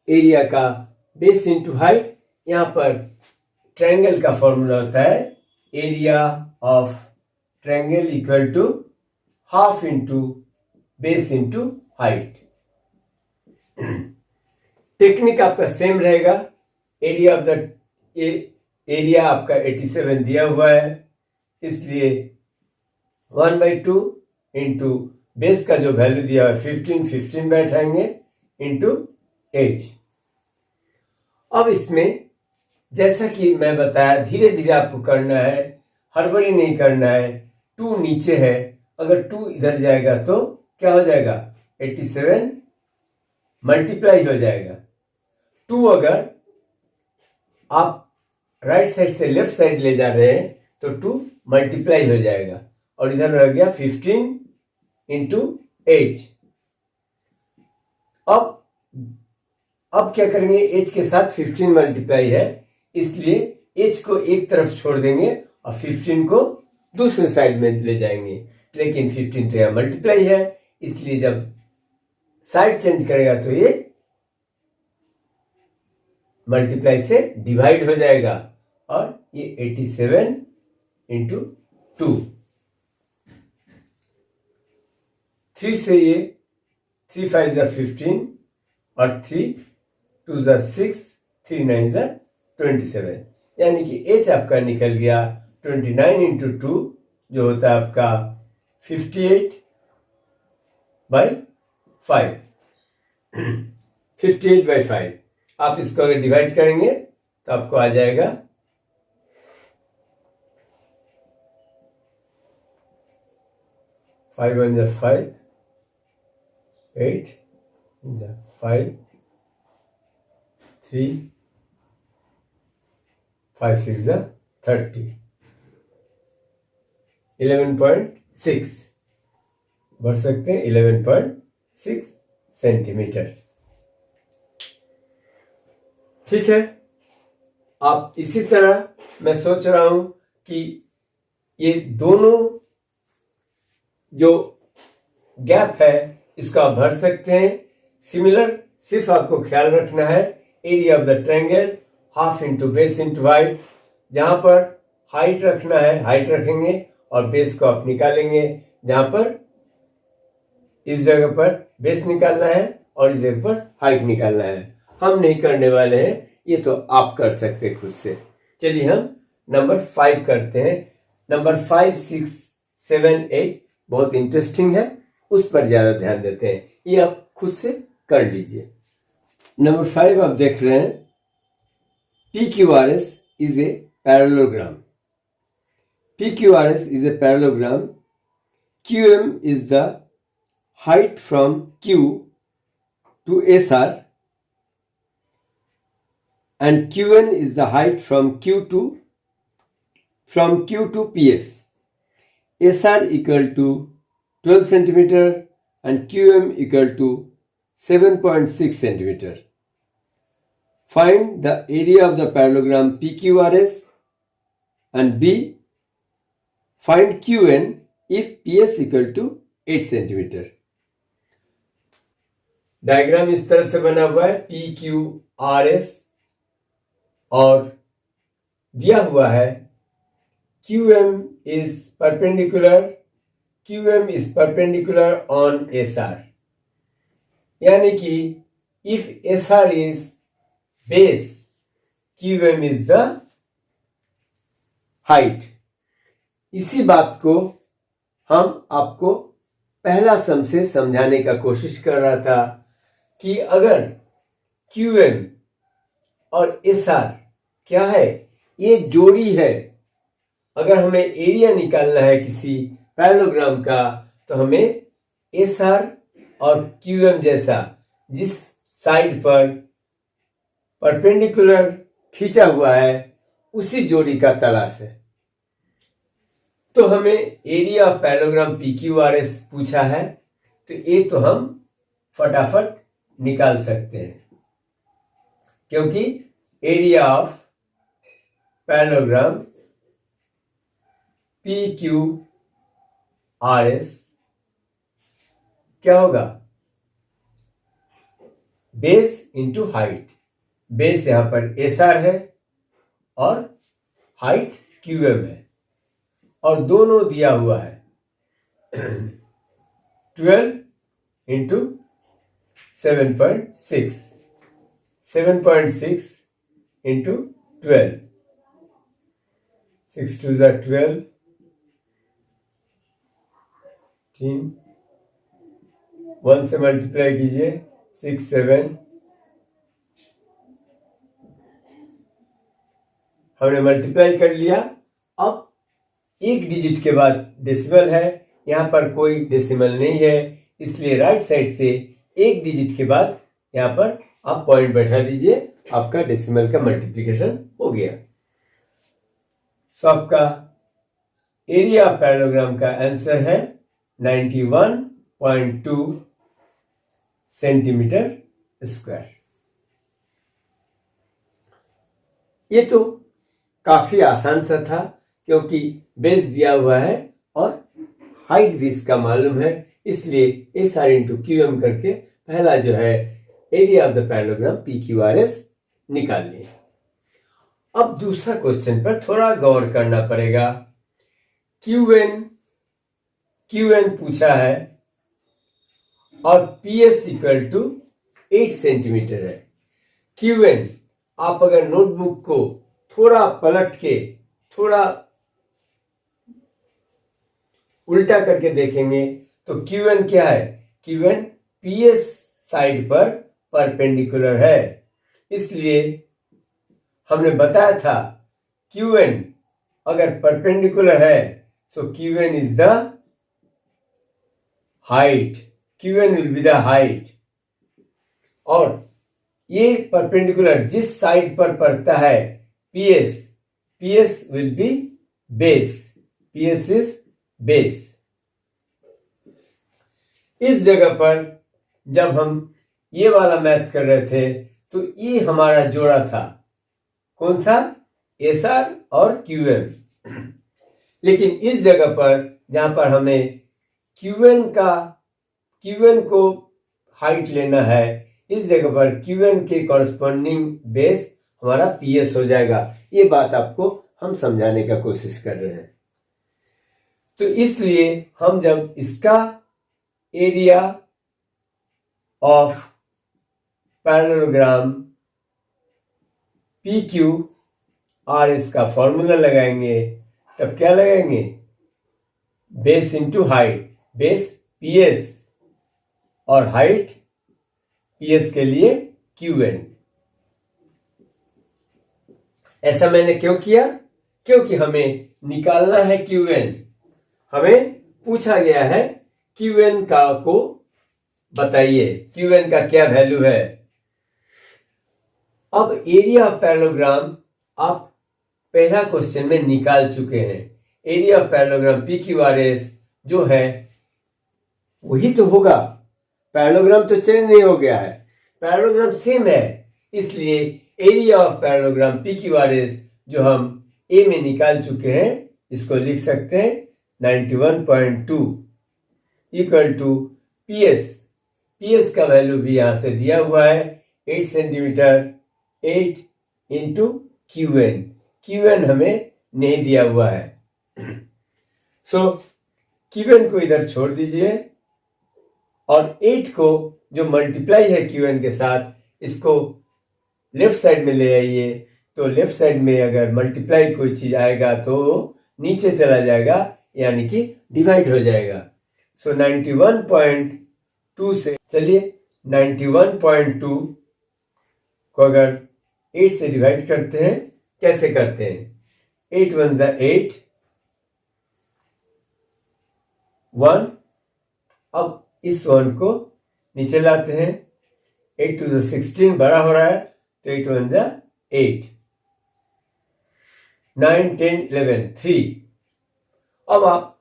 A: एरिया का बेस इंटू हाइट। यहां पर ट्रायंगल का फॉर्मूला होता है area of triangle equal to half into base into height. Technique आपका सेम रहेगा। एरिया ऑफ द एरिया आपका 87 दिया हुआ है, इसलिए 1/2 इंटू बेस का जो वैल्यू दिया है 15 बैठाएंगे इंटू एच। अब इसमें जैसा कि मैं बताया धीरे धीरे आपको करना है, हड़बड़ी नहीं करना है। 2 नीचे है, अगर 2 इधर जाएगा तो क्या हो जाएगा, 87 मल्टीप्लाई हो जाएगा। 2 अगर आप राइट साइड से लेफ्ट साइड ले जा रहे हैं तो 2 मल्टीप्लाई हो जाएगा, और इधर रह गया 15 इंटू एच। अब क्या करेंगे, एच के साथ 15 मल्टीप्लाई है, इसलिए एच को एक तरफ छोड़ देंगे और 15 को दूसरे साइड में ले जाएंगे। लेकिन 15 तो यहां मल्टीप्लाई है, इसलिए जब साइड चेंज करेगा तो ये मल्टीप्लाई से डिवाइड हो जाएगा, और ये 87 इंटू 2। 3 से ये 3 5 जा 15 और 3 2 जा 6, 3 9 जा 27, यानी कि एच आपका निकल गया 29 इंटू 2, जो होता है आपका 58/5। 58/5 आप इसको अगर डिवाइड करेंगे तो आपको आ जाएगा 5 1 जा 5, 8 जा 5, 3 5 6 जा 30, 11.6 बढ़ सकते हैं, 11.6 सेंटीमीटर। ठीक है, आप इसी तरह मैं सोच रहा हूं कि ये दोनों जो गैप है इसको आप भर सकते हैं। सिमिलर सिर्फ आपको ख्याल रखना है area of the triangle half into base into height. जहां पर हाइट रखना है हाइट रखेंगे और बेस को आप निकालेंगे। जहां पर इस जगह पर बेस निकालना है और इस जगह पर हाइट निकालना है। हम नहीं करने वाले हैं, ये तो आप कर सकते हैं खुद से। चलिए हम नंबर 5 करते हैं। नंबर 5 6 7 8 बहुत इंटरेस्टिंग है, उस पर ज्यादा ध्यान देते हैं, ये आप खुद से कर लीजिए। नंबर 5 आप देख रहे हैं, PQRS is a parallelogram. PQRS is a parallelogram. QM is the height from Q to SR and QN is the height from Q to PS. SR equal to 12 centimeter and QM equal to 7.6 centimeter. Find the area of the parallelogram PQRS, and B, find QN if PS equal to 8 centimeter. Diagram इस तरह से बना हुआ है, PQRS और दिया हुआ है QM is perpendicular on SR, यानी कि if SR is base, QM is the height. इसी बात को हम आपको पहला सम से समझाने का कोशिश कर रहा था कि अगर QM और SR क्या है, ये जोड़ी है. अगर हमें एरिया निकालना है किसी पैरेललोग्राम का तो हमें SR और QM जैसा जिस साइड पर परपेंडिकुलर खींचा हुआ है उसी जोड़ी का तलाश है. तो हमें एरिया ऑफ पैरेललोग्राम PQRS पूछा है, तो ये तो हम फटाफट निकाल सकते हैं, क्योंकि एरिया ऑफ पैरेललोग्राम PQRS क्या होगा? Base into height. बेस यहां पर SR है और हाइट QM है, और दोनों दिया हुआ है 12 इंटू 7.6, 7.6 इंटू 12, 6 2 ज़ा 12, 1 से मल्टीप्लाई कीजिए 6 7, हमने मल्टीप्लाई कर लिया. अब एक डिजिट के बाद डेसिमल है, यहां पर कोई डेसिमल नहीं है, इसलिए राइट साइड से एक डिजिट के बाद यहां पर आप पॉइंट बैठा दीजिए, आपका डेसिमल का मल्टीप्लिकेशन हो गया. सो आपका एरिया ऑफ पैरेललोग्राम का आंसर है 91.2 सेंटीमीटर स्क्वायर. ये तो काफी आसान सा था, क्योंकि बेस दिया हुआ है और हाइट भी इसका मालूम है, इसलिए SR इंटू QM करके पहला जो है area of the parallelogram PQRS निकाल लिया. अब दूसरा क्वेश्चन पर थोड़ा गौर करना पड़ेगा. QN पूछा है और PS इक्वल टू 8 सेंटीमीटर है. QN आप अगर नोटबुक को थोड़ा पलट के थोड़ा उल्टा करके देखेंगे तो QN क्या है? QN PS साइड पर परपेंडिकुलर है, इसलिए हमने बताया था QN अगर परपेंडिकुलर है तो QN is the height. QN will be the height. और ये परपेंडिकुलर जिस साइड पर पड़ता है PS will be base. PS is base. इस जगह पर जब हम ये वाला मैथ कर रहे थे तो ये हमारा जोड़ा था, कौन सा? SR और QM. लेकिन इस जगह पर जहां पर हमें QN को हाइट लेना है, इस जगह पर QN के कॉरस्पॉन्डिंग बेस हमारा PS हो जाएगा. ये बात आपको हम समझाने का कोशिश कर रहे हैं. तो इसलिए हम जब इसका एरिया ऑफ पैरेललोग्राम PQRS का फॉर्मूला लगाएंगे, तब क्या लगाएंगे? Base into height. Base PS और हाइट PS के लिए QN. ऐसा मैंने क्यों किया? क्योंकि हमें निकालना है QN. हमें पूछा गया है QN का को बताइए, QN का क्या वैल्यू है. अब एरिया ऑफ पैरेललोग्राम आप पहला क्वेश्चन में निकाल चुके हैं. एरिया ऑफ पैरेललोग्राम PQRS जो है वही तो होगा. पैरेललोग्राम तो चेंज नहीं हो गया है, पैरेललोग्राम सेम है, इसलिए एरिया ऑफ पैरेललोग्राम PQRS जो हम ए में निकाल चुके हैं, इसको लिख सकते हैं 91.2 इक्वल टू PS का वैल्यू भी यहां से दिया हुआ है 8 सेंटीमीटर. 8 इंटू QN हमें नहीं दिया हुआ है, सो Qn को इधर छोड़ दीजिए और 8 को जो मल्टीप्लाई है Qn के साथ इसको लेफ्ट साइड में ले आइए। तो लेफ्ट साइड में अगर मल्टीप्लाई कोई चीज आएगा तो नीचे चला जाएगा, यानी कि डिवाइड हो जाएगा। सो 91.2 से चलिए 91.2 को अगर 8 से डिवाइड करते हैं, कैसे करते हैं? 8 1 ज़ा 8, 1। अब इस 1 को नीचे लाते हैं। 8 2 ज़ा 16 बड़ा हो रहा है तो 8 1 ज़ा 8, 9 10 11 3। अब आप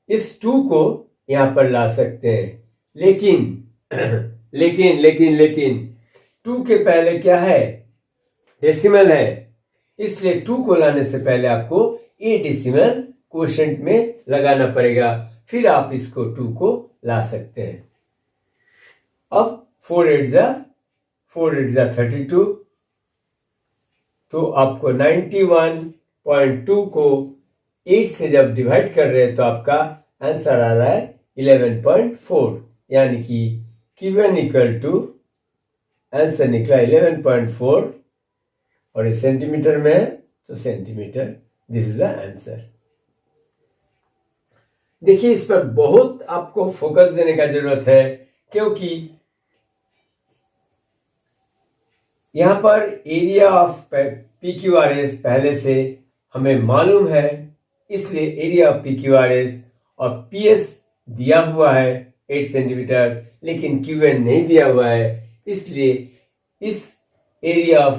A: इस 2 को यहां पर ला सकते हैं, लेकिन लेकिन लेकिन लेकिन 2 के पहले क्या है? डेसिमल है, इसलिए 2 को लाने से पहले आपको ए डेसिमल कोशेंट में लगाना पड़ेगा, फिर आप इसको 2 को ला सकते हैं। अब 4 8 ज़ा 32, तो आपको 91.2 को 8 से जब डिवाइड कर रहे हैं तो आपका आंसर आ रहा है 11.4, यानी कि Qn इक्वल टू आंसर निकला 11.4 और ये सेंटीमीटर में है तो centimetre, this is the answer. देखिए इस पर बहुत आपको फोकस देने का जरूरत है, क्योंकि यहां पर एरिया ऑफ PQRS पहले से हमें मालूम है, इसलिए एरिया ऑफ PQRS और PS दिया हुआ है 8 सेंटीमीटर, लेकिन Qn नहीं दिया हुआ है, इसलिए इस एरिया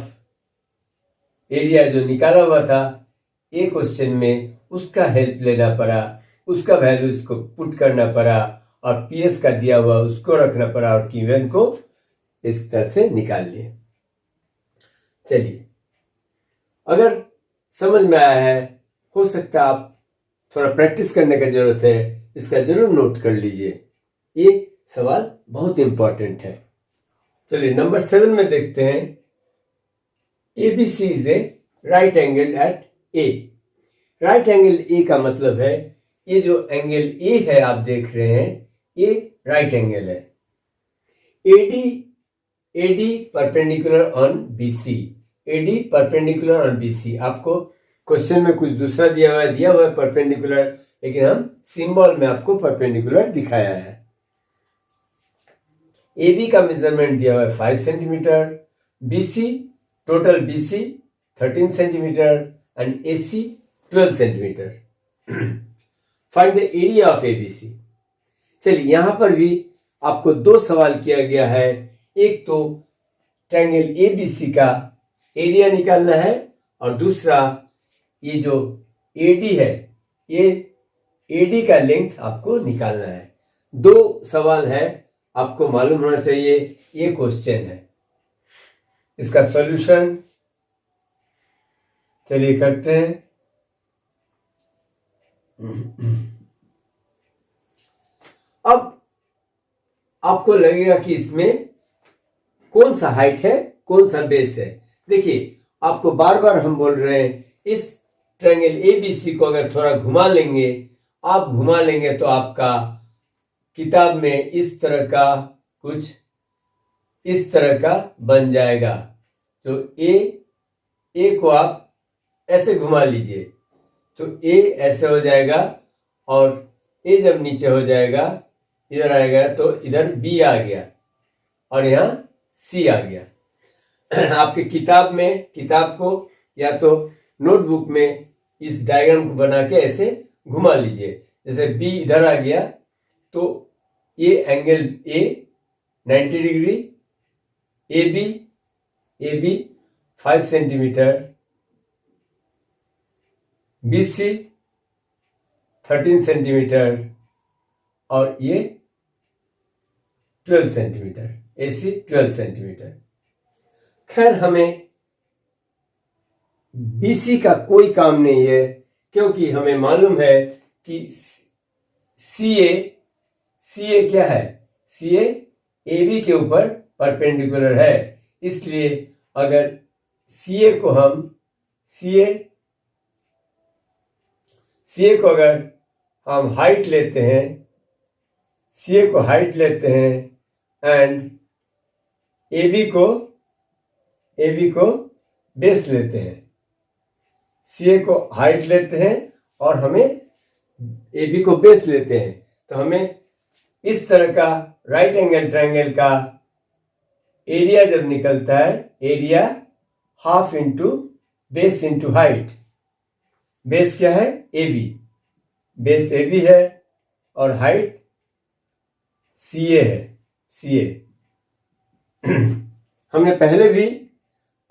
A: जो निकाला हुआ था एक क्वेश्चन में उसका हेल्प लेना पड़ा, उसका वैल्यू इसको पुट करना पड़ा और PS का दिया हुआ उसको रखना पड़ा और Qn को इस तरह से निकाल लिए। चलिए, अगर समझ में आया है, हो सकता है आप थोड़ा प्रैक्टिस करने का जरूरत है, इसका जरूर नोट कर लीजिए, ये सवाल बहुत इंपॉर्टेंट है। चलिए नंबर 7 में देखते हैं। ABC is a right angle at A। Right angle A का मतलब है ये जो एंगल A है आप देख रहे हैं, ये राइट एंगल है। AD perpendicular on BC, AD perpendicular on BC। आपको क्वेश्चन में कुछ दूसरा दिया हुआ है परपेंडिकुलर, लेकिन हम सिंबल में आपको परपेंडिकुलर दिखाया है। AB का मेजरमेंट दिया हुआ है 5 centimetre, BC total BC 13 centimetre and AC 12 centimetre. Find the area of ABC। चलिए यहां पर भी आपको 2 सवाल किया गया है, एक तो ट्रायंगल ABC का एरिया निकालना है और दूसरा ये जो AD है, ये AD का लेंथ आपको निकालना है। 2 सवाल है, आपको मालूम होना चाहिए ये क्वेश्चन है। इसका सॉल्यूशन चलिए करते हैं। अब आपको लगेगा कि इसमें कौन सा हाइट है, कौन सा बेस है। देखिए आपको बार बार हम बोल रहे हैं, इस ट्रायंगल ABC को अगर थोड़ा घुमा लेंगे, आप घुमा लेंगे तो आपका किताब में इस तरह का कुछ इस तरह का बन जाएगा। तो ए को आप ऐसे घुमा लीजिए तो ए ऐसे हो जाएगा और ए जब नीचे हो जाएगा इधर आएगा तो इधर बी आ गया और यहाँ सी आ गया। आपके किताब को या तो नोटबुक में इस डायग्राम को बना के ऐसे घुमा लीजिए। जैसे बी इधर आ गया तो ये angle A 90 degree, A B 5 centimetre, BC 13 centimetre और ये 12 सेंटीमीटर, AC 12 सेंटीमीटर। खैर हमें BC का कोई काम नहीं है, क्योंकि हमें मालूम है कि CA क्या है, CA AB के ऊपर परपेंडिकुलर है, इसलिए अगर CA सीए को अगर हम हाइट लेते हैं, सीए को हाइट लेते हैं एंड एबी को बेस लेते हैं। सीए को हाइट लेते हैं और हमें एबी को बेस लेते हैं, तो हमें इस तरह का राइट एंगल ट्रायंगल का एरिया जब निकलता है, area half into base into height. Base क्या है? एबी, बेस एबी है और हाइट सीए है, सीए। हमने पहले भी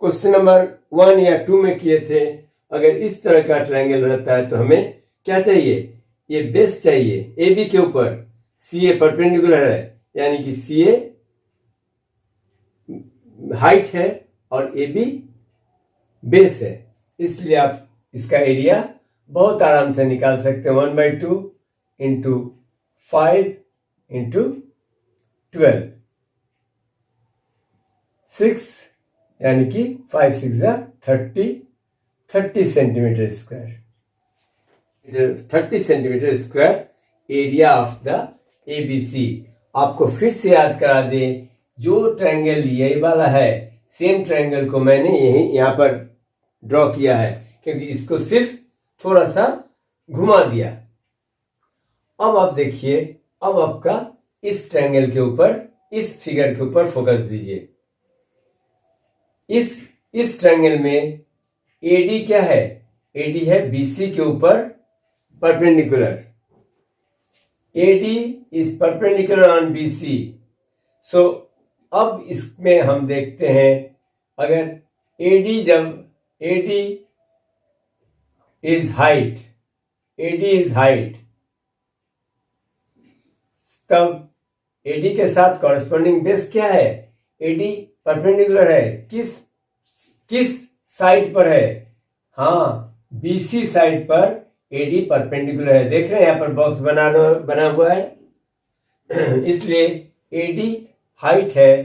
A: क्वेश्चन नंबर 1 या 2 में किए थे। अगर इस तरह का ट्रायंगल रहता है तो हमें क्या चाहिए? ये बेस चाहिए एबी के ऊपर, सीए परपेंडिकुलर है, यानी कि सीए हाइट है और एबी बेस है, इसलिए आप इसका एरिया बहुत आराम से निकाल सकते हैं। 1/2 इंटू 5 इंटू 12, 6, यानी कि 5 6 30 centimetre square, 30 centimetre square area of the ABC. आपको फिर से याद करा दे, जो ट्रायंगल ये वाला है, सेम ट्रायंगल को मैंने यहां पर ड्रॉ किया है, क्योंकि इसको सिर्फ थोड़ा सा घुमा दिया। अब आप देखिए, अब आपका इस ट्रायंगल के ऊपर, इस फिगर के ऊपर फोकस दीजिए। इस ट्रायंगल में एडी क्या है? एडी है बीसी के ऊपर perpendicular. AD is perpendicular on BC. So अब इसमें हम देखते हैं, अगर AD is height, AD is height, तब एडी के साथ कॉरेस्पॉन्डिंग बेस क्या है? एडी परपेंडिकुलर है, किस साइड पर है? हाँ, बीसी साइड पर एडी परपेंडिकुलर है। देख रहे हैं यहां पर बॉक्स बना हुआ है। इसलिए एडी हाइट है,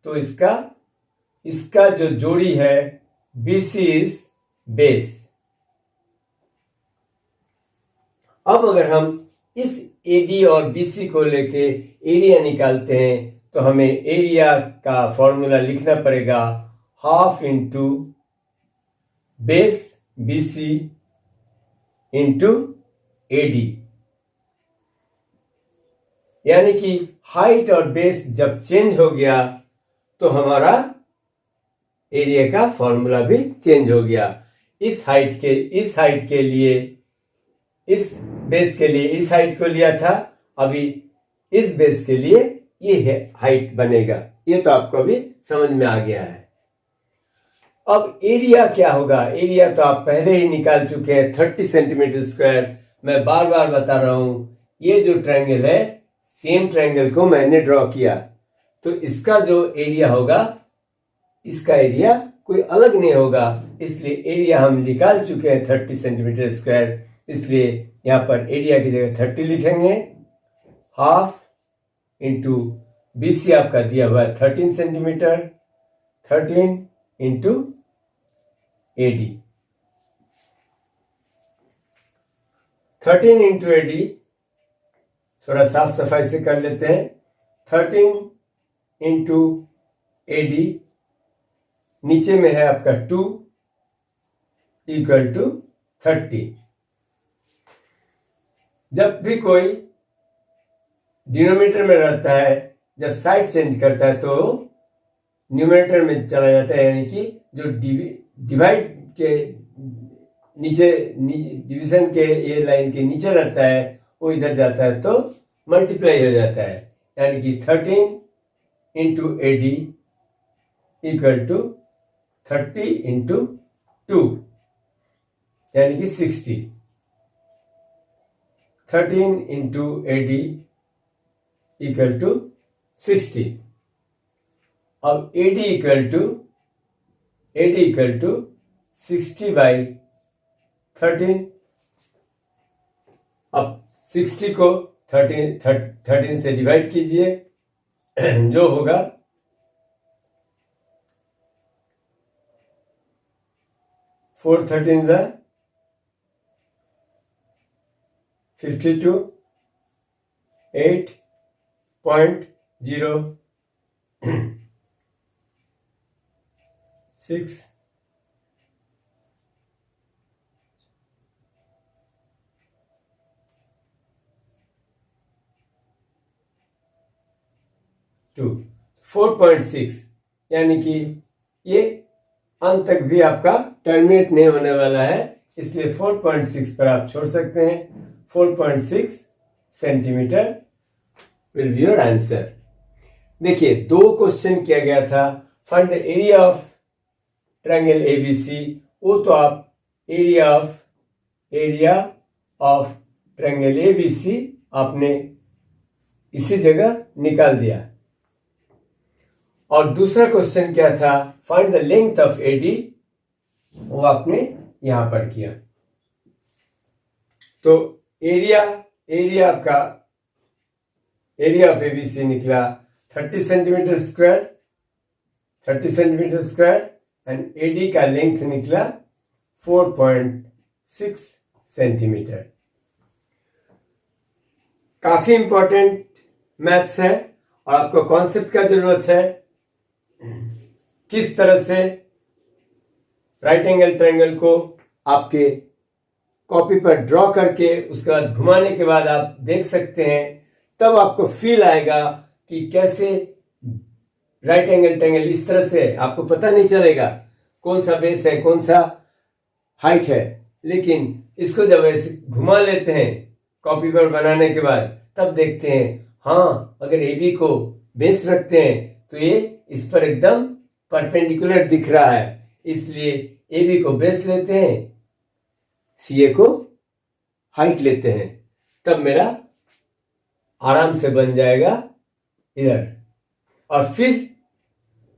A: तो इसका जो जोड़ी है बीसी इज बेस। अब अगर हम इस एडी और बीसी को लेके एरिया निकालते हैं, तो हमें एरिया का फॉर्मूला लिखना पड़ेगा, half into base BC into AD. यानी कि हाइट और बेस जब चेंज हो गया तो हमारा एरिया का फॉर्मूला भी चेंज हो गया। इस हाइट के लिए, इस बेस के लिए इस हाइट को लिया था, अभी इस बेस के लिए ये है हाइट बनेगा। ये तो आपको अभी समझ में आ गया है। अब एरिया क्या होगा? एरिया तो आप पहले ही निकाल चुके हैं, 30 सेंटीमीटर स्क्वायर। मैं बार बार बता रहा हूं, ये जो ट्रायंगल है, सेम ट्रायंगल को मैंने ड्रॉ किया, तो इसका जो एरिया होगा, इसका एरिया कोई अलग नहीं होगा। इसलिए एरिया हम निकाल चुके हैं 30 सेंटीमीटर स्क्वायर, इसलिए यहां पर एरिया की जगह 30 लिखेंगे। हाफ इंटू बीसी आपका दिया हुआ है 13 centimetre, 13 into AD, 13 into AD. थोड़ा साफ सफाई से कर लेते हैं। 13 इंटू एडी, नीचे में है आपका 2 इक्वल टू 30। जब भी कोई डिनोमिनेटर में रहता है, जब साइड चेंज करता है तो न्यूमरेटर में चला जाता है, यानी कि जो डिवाइड के नीचे, डिवीजन के ये लाइन के नीचे रहता है, वो इधर जाता है तो मल्टीप्लाई हो जाता है। यानी कि 13 into AD equal to 30 into 2, यानी कि 60। 13 इंटू एडी इक्वल टू 60। अब एडी इक्वल टू 60 बाई 13। अब 60 को 13 से डिवाइड कीजिए, जो होगा 4 13 जा 52, 8.0, 6, 2, 4.6, यानी कि ये अंत तक भी आपका टर्मिनेट नहीं होने वाला है, इसलिए 4.6 पर आप छोड़ सकते हैं। 4.6 centimetre will be your answer. देखिए, 2 क्वेश्चन किया गया था, find the area of triangle ABC. वो तो आप एरिया ऑफ ट्रायंगल एबीसी आपने इसी जगह निकाल दिया। और दूसरा क्वेश्चन क्या था, find the length of AD, वो आपने यहां पर किया। तो एरिया आपका एरिया ऑफ एबीसी निकला 30 सेंटीमीटर स्क्वायर एंड एडी का लेंथ निकला 4.6 सेंटीमीटर। काफी इंपॉर्टेंट मैथ्स है और आपको कॉन्सेप्ट का जरूरत है, किस तरह से राइट एंगल ट्रायंगल को आपके कॉपी पर ड्रॉ करके उसके बाद घुमाने के बाद आप देख सकते हैं, तब आपको फील आएगा कि कैसे राइट एंगल ट्रायंगल इस तरह से आपको पता नहीं चलेगा कौन सा बेस है कौन सा हाइट है, लेकिन इसको जब ऐसे घुमा लेते हैं कॉपी पर बनाने के बाद तब देखते हैं हाँ, अगर AB को बेस रखते हैं तो ये इस पर एकदम परपेंडिकुलर दिख रहा है, इसलिए AB को बेस लेते हैं, CA को हाइट लेते हैं, तब मेरा आराम से बन जाएगा इधर। और फिर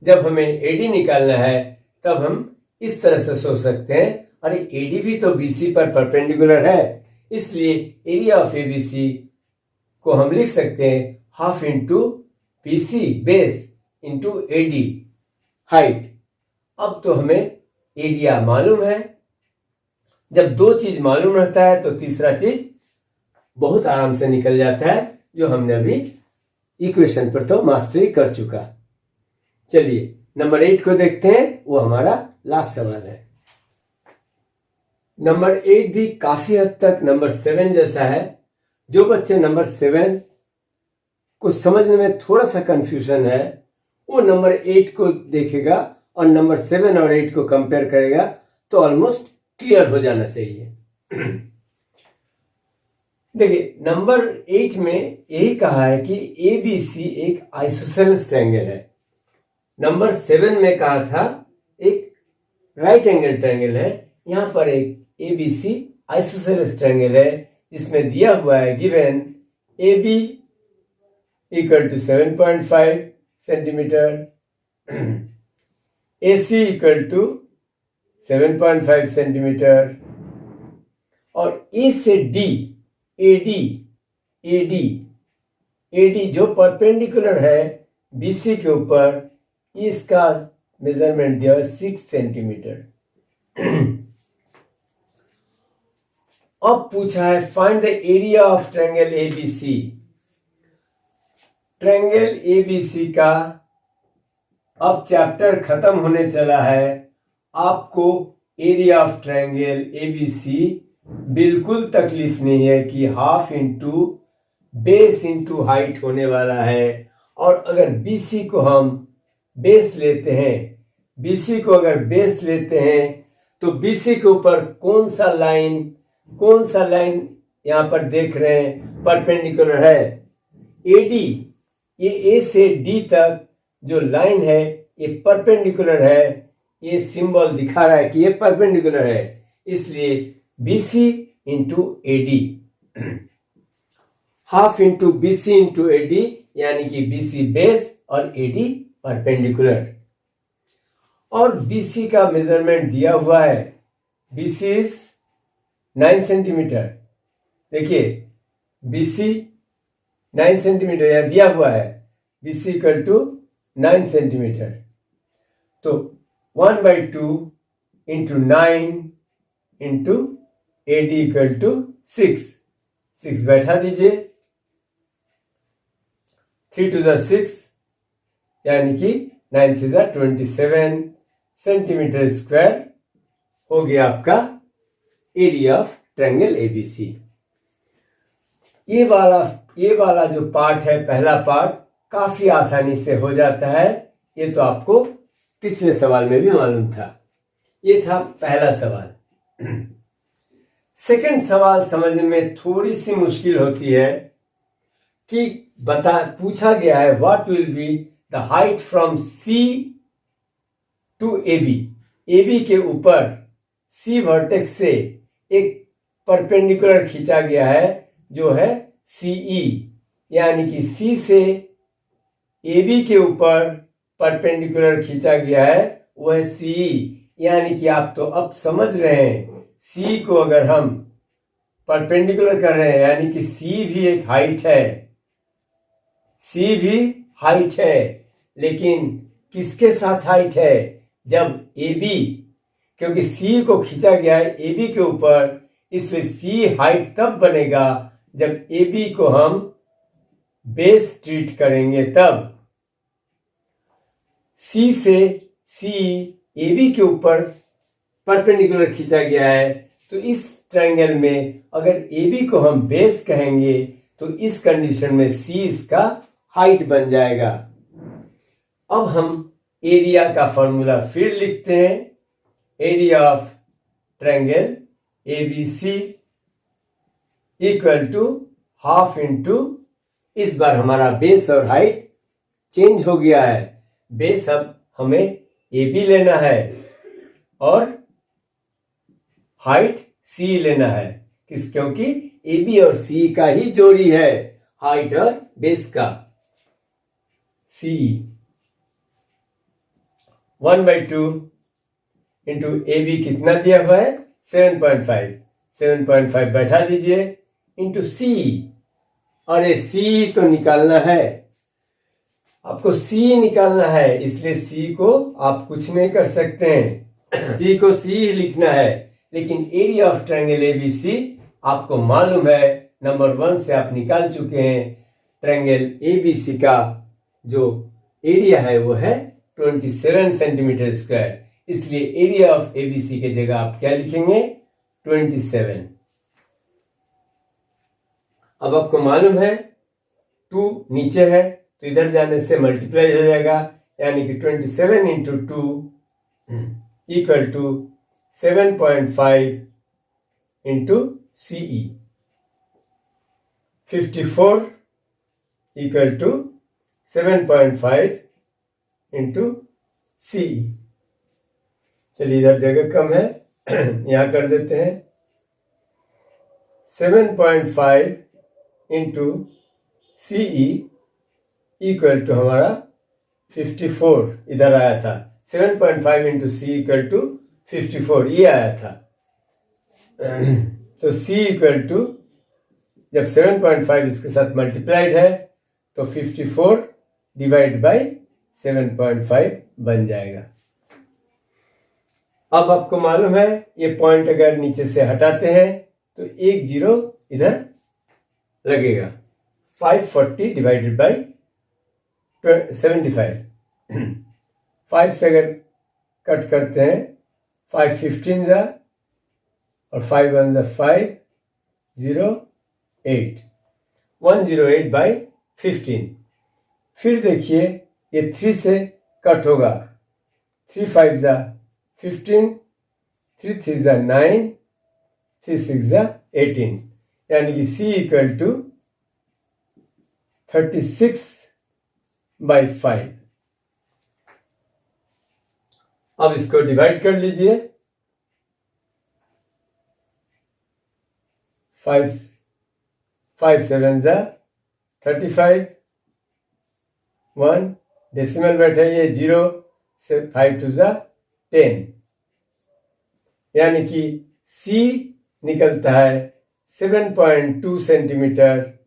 A: जब हमें AD निकालना है तब हम इस तरह से सोच सकते हैं, अरे AD भी तो BC पर परपेंडिकुलर है, इसलिए एरिया ऑफ ABC को हम लिख सकते हैं half into BC base into AD height. अब तो हमें एरिया मालूम है। जब 2 चीज मालूम रहता है तो तीसरा चीज बहुत आराम से निकल जाता है, जो हमने अभी इक्वेशन पर तो मास्टरी कर चुका। चलिए नंबर 8 को देखते हैं, वो हमारा लास्ट सवाल है। नंबर 8 भी काफी हद तक नंबर 7 जैसा है। जो बच्चे नंबर 7 को समझने में थोड़ा सा कंफ्यूजन है, वो नंबर 8 को देखेगा और नंबर 7 और 8 को कंपेयर करेगा तो ऑलमोस्ट क्लियर हो जाना चाहिए। देखिए, नंबर 8 में यही कहा है कि ABC एक आइसोसेलेस ट्रायंगल है। नंबर 7 में कहा था एक राइट एंगल ट्रायंगल है। यहां पर एक ABC आइसोसेलेस ट्रायंगल है जिसमें दिया हुआ है given AB equal to 7.5 centimetre, AC equal to 7.5 centimetre और A से D AD जो परपेंडिकुलर है BC के ऊपर, इसका मेजरमेंट दिया है 6 सेंटीमीटर। अब पूछा है find the area of triangle ABC। Triangle ABC का अब चैप्टर खत्म होने चला है। आपको एरिया ऑफ ट्रायंगल ABC बिल्कुल तकलीफ नहीं है कि half into base into height होने वाला है। और अगर BC को हम बेस लेते हैं, BC को अगर बेस लेते हैं तो BC के ऊपर कौन सा लाइन यहां पर देख रहे हैं परपेंडिकुलर है, AD। ये A से D तक जो लाइन है ये परपेंडिकुलर है, ये सिंबल दिखा रहा है कि ये परपेंडिकुलर है, इसलिए BC into AD half into BC into AD, यानी कि BC बेस और AD परपेंडिकुलर। और BC का मेजरमेंट दिया हुआ है, BC इज 9 सेंटीमीटर। देखिए BC 9 सेंटीमीटर यहां दिया हुआ है, BC इक्वल टू 9 सेंटीमीटर। तो 1/2 into 9 into AD equal to 6 6 बैठा दीजिए, 3 टू 6 यानी कि 9 3 27 सेंटीमीटर स्क्वायर हो गया आपका एरिया ऑफ ट्रायंगल एबीसी। ये वाला जो पार्ट है, पहला पार्ट, काफी आसानी से हो जाता है। ये तो आपको पिछले सवाल में भी मालूम था। ये था पहला सवाल। सेकंड सवाल समझने में थोड़ी सी मुश्किल होती है कि पूछा गया है what will be the height from C to AB. AB के ऊपर सी वर्टेक्स से एक परपेंडिकुलर खींचा गया है जो है सीई, यानी कि सी से एबी के ऊपर परपेंडिकुलर खींचा गया है वो है सीई। यानी कि आप तो अब समझ रहे हैं, सी को अगर हम परपेंडिकुलर कर रहे हैं यानी कि सी भी एक हाइट है, सी भी हाइट है, लेकिन किसके साथ हाइट है? जब AB, क्योंकि C को खींचा गया है AB के ऊपर, इसलिए C हाइट तब बनेगा जब AB को हम बेस ट्रीट करेंगे। तब C से C AB के ऊपर परपेंडिकुलर खींचा गया है, तो इस ट्रायंगल में अगर AB को हम बेस कहेंगे तो इस कंडीशन में C इसका हाइट बन जाएगा। अब हम एरिया का फॉर्मूला फिर लिखते हैं। Area of triangle ABC equal to half into, इस बार हमारा बेस और हाइट चेंज हो गया है। बेस अब हमें AB लेना है और हाइट C लेना है। क्योंकि AB और C का ही जोड़ी है, हाइट और बेस का। C 1/2 इंटू AB कितना दिया हुआ है? 7.5। 7.5 बैठा दीजिए इंटू C। और ये C तो निकालना है, आपको C निकालना है, इसलिए C को आप कुछ नहीं कर सकते हैं, C को C ही लिखना है। लेकिन एरिया ऑफ ट्रायंगल ABC आपको मालूम है, नंबर 1 से आप निकाल चुके हैं। ट्रायंगल ABC का जो एरिया है वो है 27 सेंटीमीटर स्क्वायर, इसलिए एरिया ऑफ ABC के जगह आप क्या लिखेंगे? 27। अब आपको मालूम है 2 नीचे है तो इधर जाने से मल्टीप्लाई हो जाएगा, यानी कि 27 into 2 equal to 7.5 into CE। 54 equal to 7.5 into CE। चलिए इधर जगह कम है, यहां कर देते हैं। 7.5 इंटू CE इक्वल टू हमारा 54 इधर आया था। 7.5 इंटू C इक्वल टू 54 ये आया था। तो C इक्वल टू, जब 7.5 इसके साथ मल्टीप्लाइड है तो 54 डिवाइड बाई 7.5 बन जाएगा। अब आपको मालूम है ये पॉइंट अगर नीचे से हटाते हैं तो 1 0 इधर लगेगा। 540 डिवाइडेड बाई 75। 5 से अगर कट करते हैं 5 15 जा और 5 1 जा 5 0 8 108 बाई 15। फिर देखिए ये 3 से कट होगा, 3 5 जा 15, 3 3 जा 9, 3 6 जा 18, यानी कि C इक्वल टू 36/5। अब इसको डिवाइड कर लीजिए। 5 7 जा 35, 1 डेसिमल बैठाइए 0 से 5 2 जा 10, यानी कि C निकलता है 7.2 सेंटीमीटर।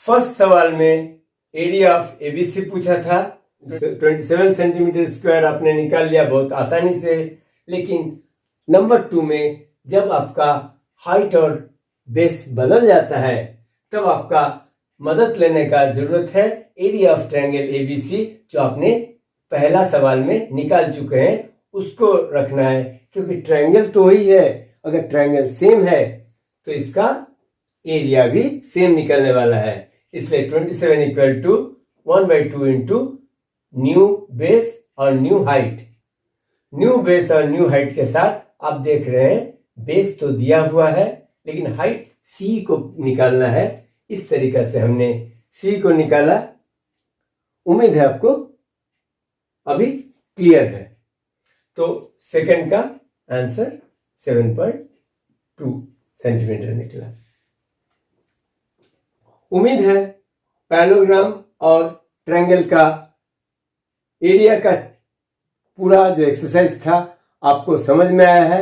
A: फर्स्ट सवाल में एरिया ऑफ ABC पूछा था, 27 सेंटीमीटर स्क्वायर आपने निकाल लिया बहुत आसानी से। लेकिन नंबर 2 में जब आपका हाइट और बेस बदल जाता है, तब आपका मदद लेने का जरूरत है एरिया ऑफ ट्रायंगल एबीसी, जो आपने पहला सवाल में निकाल चुके हैं, उसको रखना है। क्योंकि ट्रायंगल तो वही है, अगर ट्रायंगल सेम है तो इसका एरिया भी सेम निकलने वाला है। इसलिए 27 equal to 1/2 into new base और न्यू हाइट। न्यू बेस और न्यू हाइट के साथ आप देख रहे हैं बेस तो दिया हुआ है, लेकिन हाइट सी को निकालना है। इस तरीके से हमने सी को निकाला। उम्मीद है आपको अभी क्लियर है। तो सेकंड का आंसर 7.2 सेंटीमीटर निकला। उम्मीद है पैरेललोग्राम और ट्रायंगल का एरिया का पूरा जो एक्सरसाइज था आपको समझ में आया है,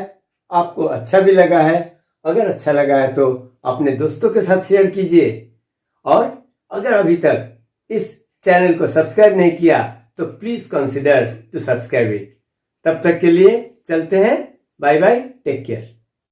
A: आपको अच्छा भी लगा है। अगर अच्छा लगा है तो अपने दोस्तों के साथ शेयर कीजिए, और अगर अभी तक इस चैनल को सब्सक्राइब नहीं किया तो please consider to subscribe it. तब तक के लिए चलते हैं, बाय बाय, टेक केयर।